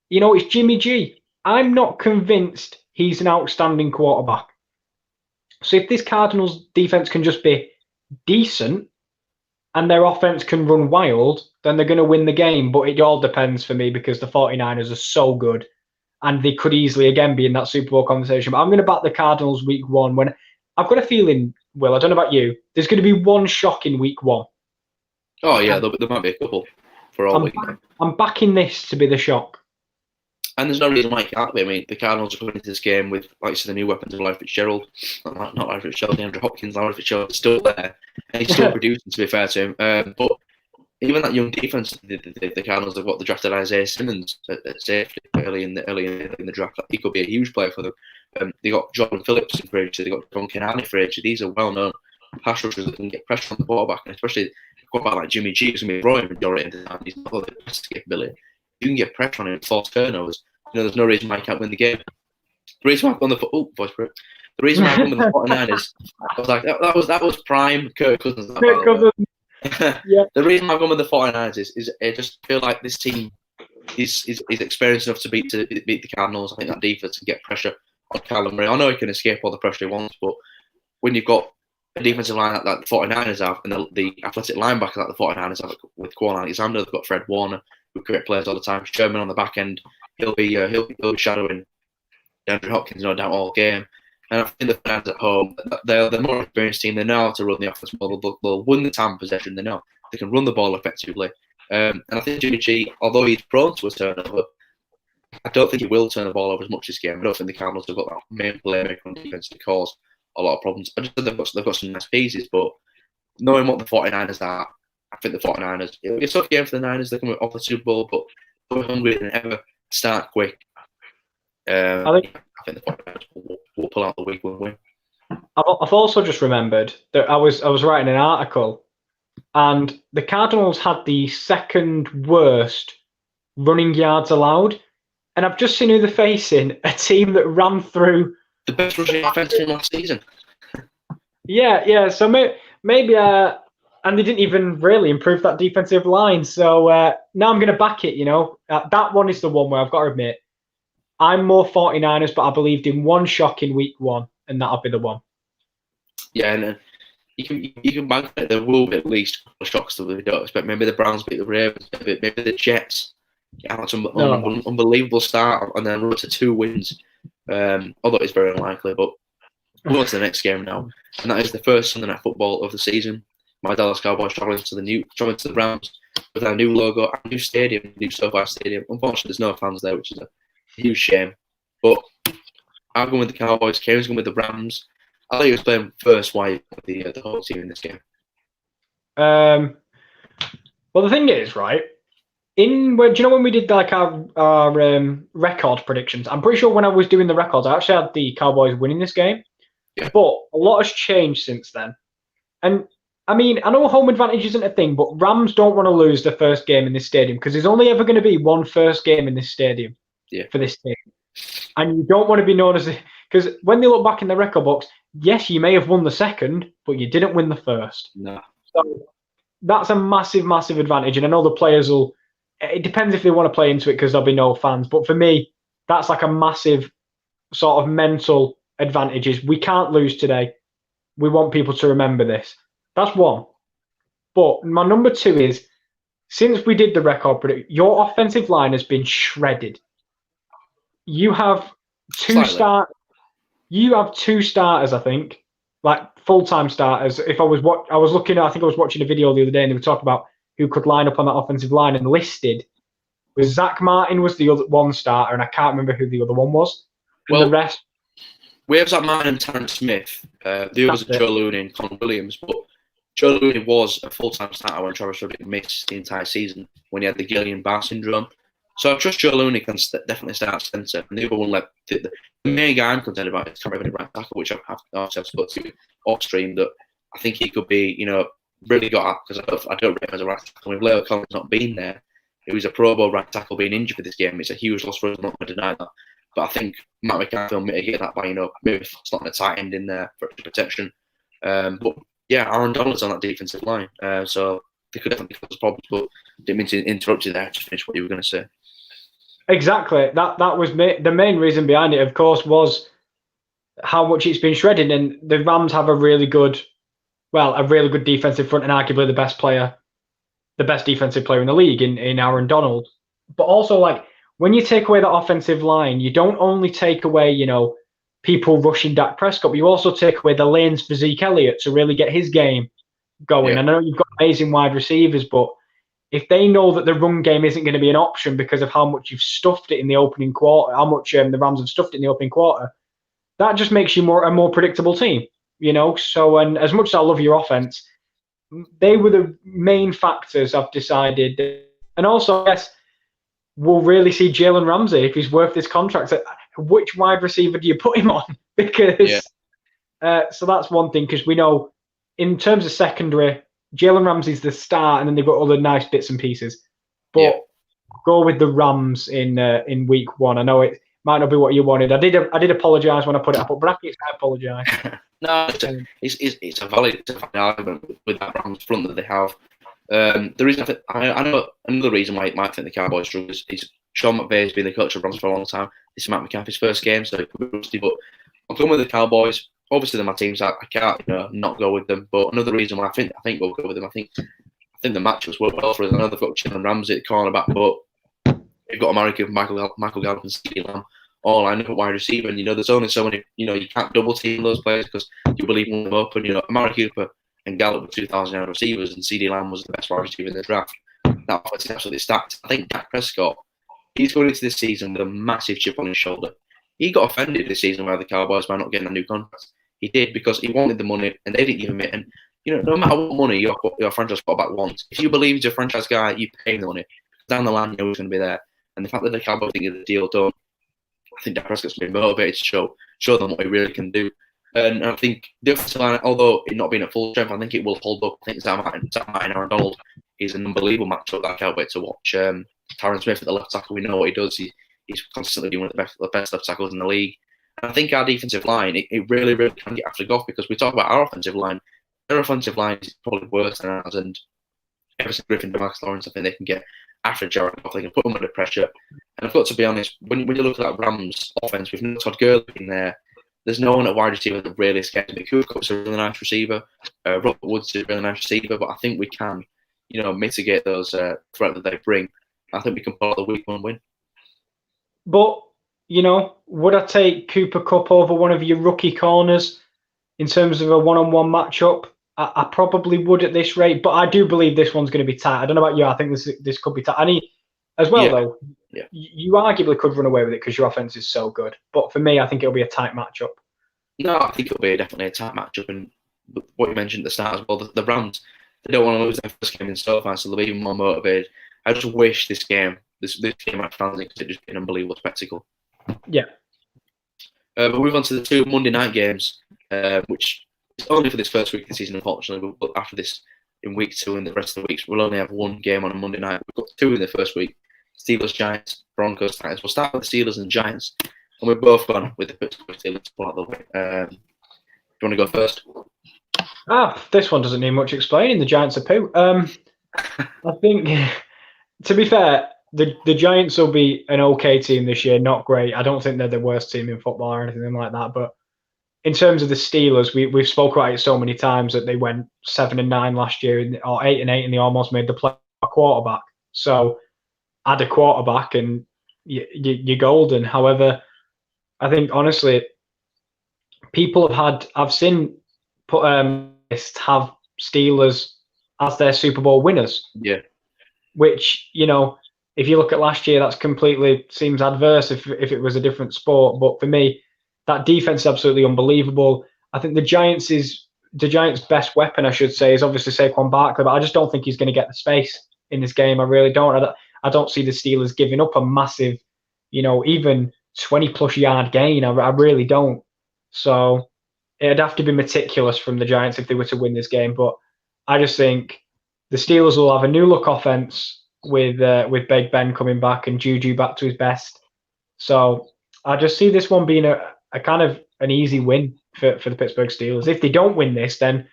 it's Jimmy G. I'm not convinced he's an outstanding quarterback. So if this Cardinals defense can just be decent and their offense can run wild, then they're going to win the game. But it all depends for me because the 49ers are so good and they could easily, again, be in that Super Bowl conversation. But I'm going to back the Cardinals week 1 when I've got a feeling, Will, I don't know about you, there's going to be one shock in week 1. Oh, yeah, there might be a couple for all week. I'm backing this to be the shock. And there's no reason why it can't be. I mean, the Cardinals are coming into this game with, like you said, the new weapons of Larry Fitzgerald. Not Larry Fitzgerald, Andrew Hopkins. Larry Fitzgerald is still there. And he's still producing, to be fair to him. But even that young defense, the Cardinals have got the drafted Isaiah Simmons at safety early in the draft. He could be a huge player for them. They got Jordan Phillips in free agency. They got John Kinani free agency. These are well-known pass rushers that can get pressure on the quarterback, and especially a quarterback like Jimmy G, who's going to be throwing majority of the time. He's not got the best capability. You can get pressure on him, force turnovers. There's no reason why he can't win the game. The reason why I've gone the reason why I've gone with the 49ers, I was like, that was prime Kirk Cousins. Yeah. The reason I've gone with the 49ers is I just feel like this team is experienced enough to beat the Cardinals. I think that defense can get pressure on Kyler Murray. I know he can escape all the pressure he wants, but when you've got a defensive line like the 49ers have, and the athletic linebacker like the 49ers have with Quan Alexander, they've got Fred Warner, who create players all the time. Sherman on the back end, he'll be shadowing Andrew Hopkins, no doubt, all game. And I think the fans at home, they're the more experienced team. They know how to run the offense well. They'll win the time possession. They know they can run the ball effectively. And I think Jimmy G, although he's prone to a turnover, I don't think he will turn the ball over as much this game. I don't think the Cardinals have got that main playmaker on defense to cause a lot of problems. I just think they've got some nice pieces, but knowing what the 49ers are, I think the 49ers, it'll be a tough game for the Niners. They're coming off the Super Bowl, but they're hungry than ever. Start quick. I think the 49ers will pull out the week 1 win. I've also just remembered that I was writing an article, and the Cardinals had the second worst running yards allowed, and I've just seen who they're facing, a team that ran through the best rushing offense team last season. Yeah. So maybe and they didn't even really improve that defensive line. So now I'm going to back it. That one is the one where I've got to admit I'm more 49ers, but I believed in one shock in week 1, and that'll be the one. Yeah, and you can bank it. There will be at least a couple of shocks that we don't expect. Maybe the Browns beat the Ravens. Maybe the Jets have some unbelievable start and then run to 2 wins. Although it's very unlikely, but we'll go to the next game now, and that is the first Sunday Night Football of the season. My Dallas Cowboys traveling to the Rams with our new logo, our new stadium, new SoFi Stadium. Unfortunately, there's no fans there, which is a huge shame. But I'm going with the Cowboys. Kieran's going with the Rams. I'll let you explain first why the whole team in this game. Well, the thing is, right? Do you know when we did like our record predictions? I'm pretty sure when I was doing the records, I actually had the Cowboys winning this game. Yeah. But a lot has changed since then. And I mean, I know home advantage isn't a thing, but Rams don't want to lose the first game in this stadium because there's only ever going to be one first game in this stadium for this team. And you don't want to be known as because when they look back in the record books, yes, you may have won the second, but you didn't win the first. No. So that's a massive, massive advantage. And I know the players will. It depends if they want to play into it because there'll be no fans. But for me, that's like a massive sort of mental advantage. Is we can't lose today. We want people to remember this. That's one. But my number 2 is, since we did the record prediction, your offensive line has been shredded. You have two starters, I think, like full-time starters. I was watching a video the other day and they were talking about who could line up on that offensive line, and listed was Zach Martin was the other one starter, and I can't remember who the other one was. And the rest, we have Zach Martin and Terrence Smith. The others are Joe Looney and Con Williams, but Joe Looney was a full-time starter when Travis Frederick missed the entire season when he had the Guillain-Barré syndrome. So I trust Joe Looney can definitely start centre. And the other one, the main guy I'm concerned about is Cameron right tackle, which I've spoken to off stream, that I think he could be, really got at, because I don't rate him as a right tackle. With Leo Collins not being there, it was a Pro Bowl right tackle being injured for this game. It's a huge loss for us. I'm not going to deny that. But I think Matt McCarthy will mitigate that by, maybe slotting a tight end in there for protection. But yeah, Aaron Donald's on that defensive line. So they could definitely cause problems, but didn't mean to interrupt you there. Just finish what you were going to say. Exactly. That was the main reason behind it, of course, was how much it's been shredded. And the Rams have a really good defensive front, and arguably the best defensive player in the league in Aaron Donald. But also, like, when you take away that offensive line, you don't only take away, people rushing Dak Prescott, but you also take away the lanes for Zeke Elliott to really get his game going. Yeah. I know you've got amazing wide receivers, but if they know that the run game isn't going to be an option because of how much you've stuffed it in the opening quarter, how much the Rams have stuffed it in the opening quarter, that just makes you a more predictable team, So, and as much as I love your offense, they were the main factors I've decided. And also, yes, we'll really see Jalen Ramsey if he's worth this contract. Which wide receiver do you put him on? Because so that's one thing, because we know in terms of secondary, Jalen Ramsey's the star, and then they've got other nice bits and pieces. But go with the Rams in week 1. I know it might not be what you wanted. I did apologise when I put it up, but brackets, I apologise. No, it's a valid argument with that Rams front that they have. The reason I know another reason why it might think the Cowboys struggle is Sean McVay's been the coach of Rams for a long time. This is Matt McCarthy's first game, so it could be rusty. But I'm going with the Cowboys. Obviously, they're my teams. I can't not go with them. But another reason why I think we'll go with them. I think the matchups work well for us. I know they've got Kieran and Ramsey at cornerback, but they've got Amari Cooper, Michael Gallup, and CeeDee Lamb all lined up at wide receiver. And there's only so many. You can't double team those players because you believe in them open. Amari Cooper and Gallup were 2,000-yard receivers, and CeeDee Lamb was the best wide receiver in the draft. That offense is absolutely stacked. I think Dak Prescott, he's going into this season with a massive chip on his shoulder. He got offended this season by the Cowboys by not getting a new contract. He did because he wanted the money, and they didn't give him it. And no matter what money your franchise quarterback wants, if you believe he's a franchise guy, you pay him the money. Down the line, you know he's going to be there. And the fact that the Cowboys didn't get the deal done, I think Dak Prescott's been motivated to show them what he really can do. And I think the offensive line, although it not being at full strength, I think it will hold up. I think Zach Martin and Aaron Donald is an unbelievable matchup that I can't wait to watch. Tyron Smith at the left tackle, we know what he does. He's constantly doing one of the best left tackles in the league. And I think our defensive line, it really, really can get after Goff, because we talk about our offensive line. Their offensive line is probably worse than ours. And Everson Griffin, DeMarcus Lawrence, I think they can get after Jared Goff. They can put him under pressure. And I've got to be honest, when you look at that Rams offense, with no Todd Gurley in there, there's no one at wide receiver that really scares me. Cooper's a really nice receiver. Robert Woods is a really nice receiver. But I think we can, mitigate those threats that they bring. I think we can pull out the week 1 win. But, would I take Cooper Kupp over one of your rookie corners in terms of a one-on-one matchup? I probably would at this rate, but I do believe this one's going to be tight. I don't know about you. I think this could be tight. Though, you arguably could run away with it because your offense is so good. But for me, I think it'll be a tight matchup. No, I think it'll be definitely a tight matchup. And what you mentioned at the start as well, the Rams, they don't want to lose their first game in SoFi, so they'll be even more motivated. I just wish this game had fans, because it just been an unbelievable spectacle. Yeah. But we move on to the 2 Monday night games, which is only for this first week of the season, unfortunately. But after this, in week 2 and the rest of the weeks, we'll only have 1 game on a Monday night. We've got 2 in the first week: Steelers, Giants, Broncos, Titans. We'll start with the Steelers and Giants, and we've both gone with the Pittsburgh Steelers to pull out the way. Do you want to go first? This one doesn't need much explaining. The Giants are poo. I think, to be fair, the Giants will be an okay team this year, not great. I don't think they're the worst team in football or anything like that. But in terms of the Steelers, we've spoke about it so many times that they went 7-9 last year, or 8-8, and they almost made the play a quarterback. So add a quarterback and you're golden. However, I think honestly, I've seen have Steelers as their Super Bowl winners. Yeah. Which, if you look at last year, that's completely seems adverse if it was a different sport. But for me, that defense is absolutely unbelievable. I think the Giants' the Giants' best weapon, I should say, is obviously Saquon Barkley, but I just don't think he's going to get the space in this game. I really don't. I don't see the Steelers giving up a massive, even 20-plus yard gain. I really don't. So it'd have to be meticulous from the Giants if they were to win this game. But I just think the Steelers will have a new look offense with Big Ben coming back and Juju back to his best. So I just see this one being a kind of an easy win for the Pittsburgh Steelers. If they don't win this, then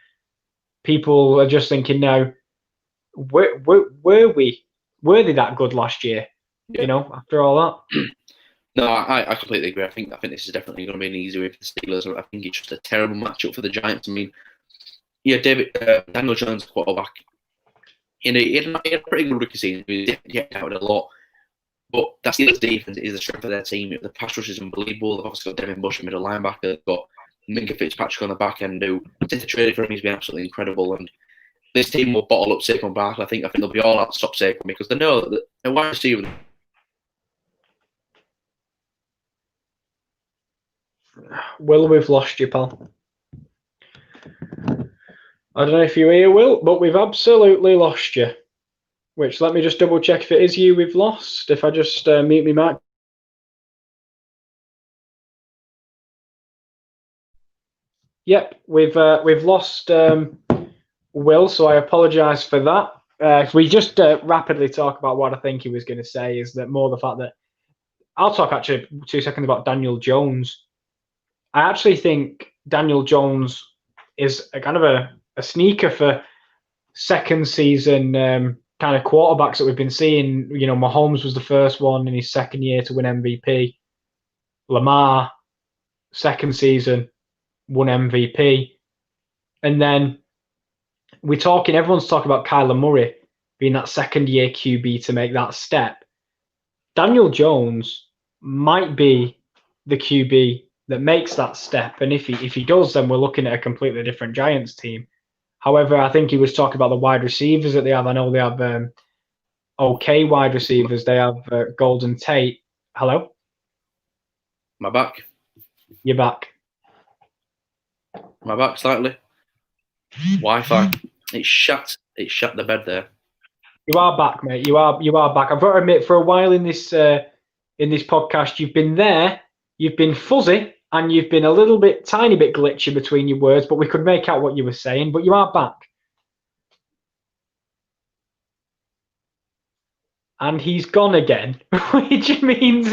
people are just thinking now, were they that good last year? Yeah. After all that. No, I completely agree. I think this is definitely going to be an easy win for the Steelers. I think it's just a terrible matchup for the Giants. I mean, yeah, Daniel Jones, quarterback. He had a pretty good rookie season. He get out a lot. But that Steelers defense is the strength of their team. The pass rush is unbelievable. They've obviously got Devin Bush, a middle linebacker. They've got Minka Fitzpatrick on the back end, who, since the trade for him, he's been absolutely incredible. And this team will bottle up Saquon Barkley. I think they'll be all out to stop Saquon because they know that a wide receiver. Will, we've lost you, pal. I don't know if you're here, Will, but we've absolutely lost you. Which, let me just double check if it is you we've lost. If I just mute me mic. Yep, we've lost Will, so I apologise for that. We just rapidly talk about what I think he was going to say is that more the fact that I'll talk actually 2 seconds about Daniel Jones. I actually think Daniel Jones is a kind of a sneaker for second season kind of quarterbacks that we've been seeing. Mahomes was the first one in his second year to win MVP. Lamar, second season, won MVP. And then everyone's talking about Kyler Murray being that second year QB to make that step. Daniel Jones might be the QB that makes that step. And if he does, then we're looking at a completely different Giants team. However, I think he was talking about the wide receivers that they have. I know they have okay wide receivers. They have Golden Tate. Hello? My back. You're back. My back slightly. Wi-Fi. It shut the bed there. You are back, mate. You are back. I've got to admit, for a while in this podcast, you've been there. You've been fuzzy. And you've been a tiny bit glitchy between your words, but we could make out what you were saying. But you are back. And he's gone again, which means,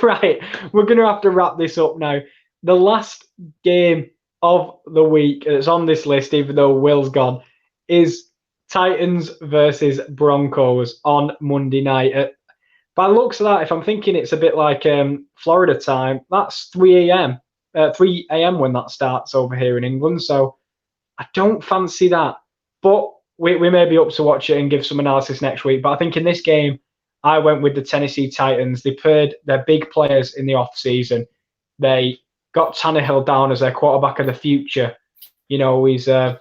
right, we're going to have to wrap this up now. The last game of the week that's on this list, even though Will's gone, is Titans versus Broncos on Monday night. By the looks of that, if I'm thinking it's a bit like Florida time, that's 3 a.m. 3 a.m. when that starts over here in England. So I don't fancy that. But we may be up to watch it and give some analysis next week. But I think in this game, I went with the Tennessee Titans. They paired their big players in the offseason. They got Tannehill down as their quarterback of the future. He's... Are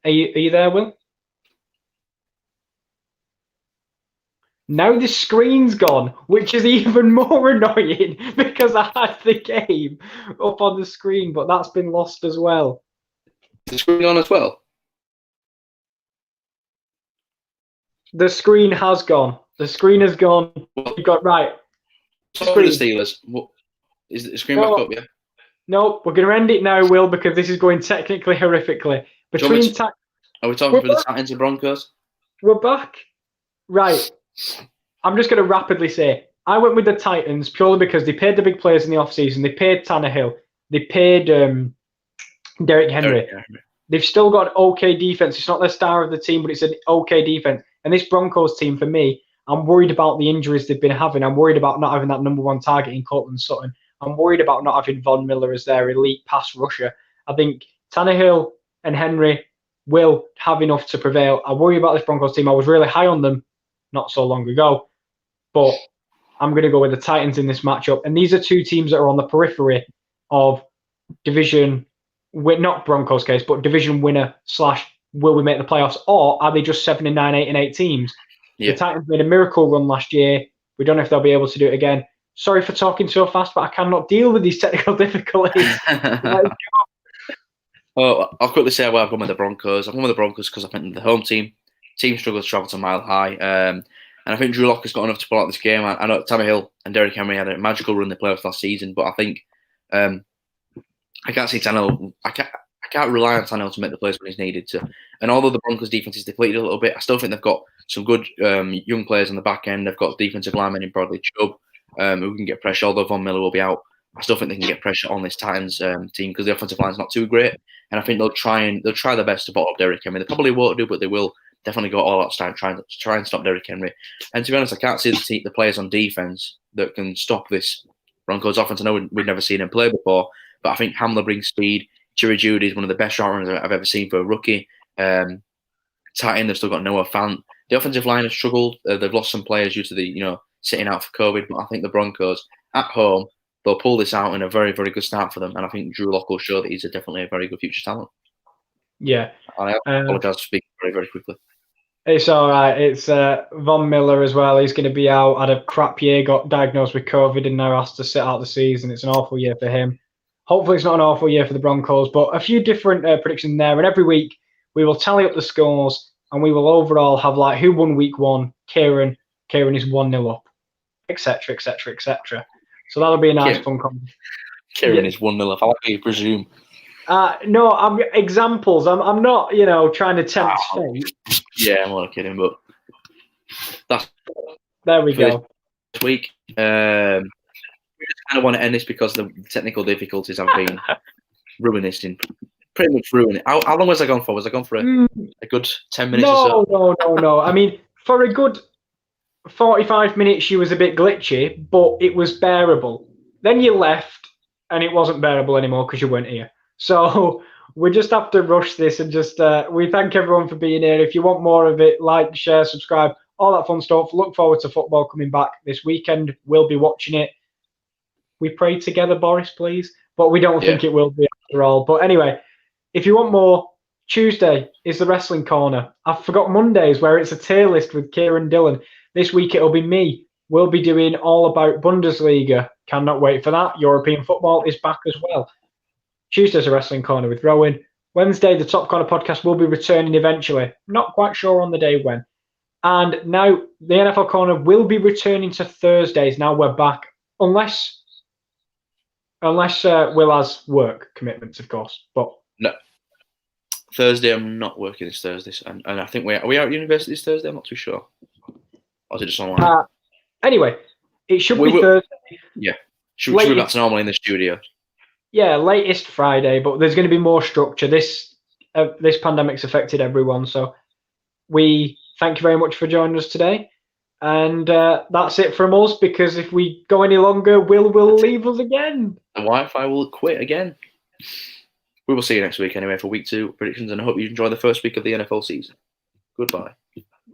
you there, Will? Now the screen's gone, which is even more annoying because I had the game up on the screen, but that's been lost as well. Is the screen on as well? The screen has gone. The screen has gone. You've got right. Sorry, the Steelers. What, is the screen back up? Yeah. No, we're going to end it now, Will, because this is going technically horrifically. Are we talking for the Titans and Broncos? We're back. Right. I'm just going to rapidly say, I went with the Titans purely because they paid the big players in the offseason. They paid Tannehill. They paid Derrick Henry. They've still got okay defense. It's not the star of the team, but it's an okay defense. And this Broncos team, for me, I'm worried about the injuries they've been having. I'm worried about not having that number one target in Courtland Sutton. I'm worried about not having Von Miller as their elite pass rusher. I think Tannehill and Henry will have enough to prevail. I worry about this Broncos team. I was really high on them not so long ago, but I'm going to go with the Titans in this matchup. And these are two teams that are on the periphery of division, not Broncos case, but division winner / will we make the playoffs, or are they just 7-9, 8-8 teams? Yeah. The Titans made a miracle run last year. We don't know if they'll be able to do it again. Sorry for talking so fast, but I cannot deal with these technical difficulties. Oh, I'll quickly say why I've gone with the Broncos. I've gone with the Broncos because I think the home team struggles to travel to Mile High. And I think Drew Lock has got enough to pull out this game. I know Tammy Hill and Derrick Henry had a magical run in the playoffs last season, but I think I can't see Tannehill. I can't rely on Tannehill to make the plays when he's needed to. And although the Broncos' defense is depleted a little bit, I still think they've got some good young players on the back end. They've got defensive linemen in Bradley Chubb who can get pressure. Although Von Miller will be out, I still think they can get pressure on this Titans team because the offensive line is not too great. And I think they'll try their best to bottle up Derrick Henry. They probably won't do, but they will definitely go all out to try and stop Derrick Henry. And to be honest, I can't see the players on defense that can stop this Broncos offense. I know we've never seen him play before, but I think Hamler brings speed. Jerry Jeudy is one of the best route runners I've ever seen for a rookie. Tight end, they've still got Noah Fant. The offensive line has struggled. They've lost some players due to the sitting out for COVID. But I think the Broncos at home, they'll pull this out in a very, very good start for them. And I think Drew Lock will show that he's definitely a very good future talent. Yeah. I apologize for speaking very, very quickly. It's all right. It's Von Miller as well. He's going to be out. Had a crap year, got diagnosed with COVID, and now has to sit out the season. It's an awful year for him. Hopefully, it's not an awful year for the Broncos, but a few different predictions there. And every week, we will tally up the scores, and we will overall have like who won week one. Kieran is 1-0 up, etc., etc., etc. So that'll be a nice, fun conversation. Kieran is 1-0 up. I like you presume. No, I'm examples. I'm not, trying to tempt fate. Yeah, I'm not kidding, but there we go. This week, we just kind of want to end this because the technical difficulties have been ruining, pretty much ruining it. How long was I gone for? Was I gone for a good 10 minutes or so? No. I mean, for a good 45 minutes, you was a bit glitchy, but it was bearable. Then you left, and it wasn't bearable anymore because you weren't here. So we just have to rush this and just we thank everyone for being here. If you want more of it, like, share, subscribe, all that fun stuff. Look forward to football coming back this weekend. We'll be watching it. We pray together, Boris, please. But we don't think it will be after all. But anyway, if you want more, Tuesday is the Wrestling Corner. I forgot Mondays where it's a tier list with Kieran Dillon. This week it'll be me. We'll be doing all about Bundesliga. Cannot wait for that. European football is back as well. Tuesday's a Wrestling Corner with Rowan. Wednesday, the Top Corner podcast will be returning eventually. Not quite sure on the day when. And now the NFL Corner will be returning to Thursdays. Now we're back. Unless Will has work commitments, of course. But no. Thursday, I'm not working this Thursday. And I think are we out at university this Thursday? I'm not too sure. Or is it just online? Anyway, it should be Thursday. Yeah. Should we be back to normal in the studio? Yeah, latest Friday, but there's going to be more structure. This pandemic's affected everyone, so we thank you very much for joining us today. And that's it from us, because if we go any longer, Will leave us again. The Wi-Fi will quit again. We will see you next week anyway for week 2 predictions, and I hope you enjoy the first week of the NFL season. Goodbye.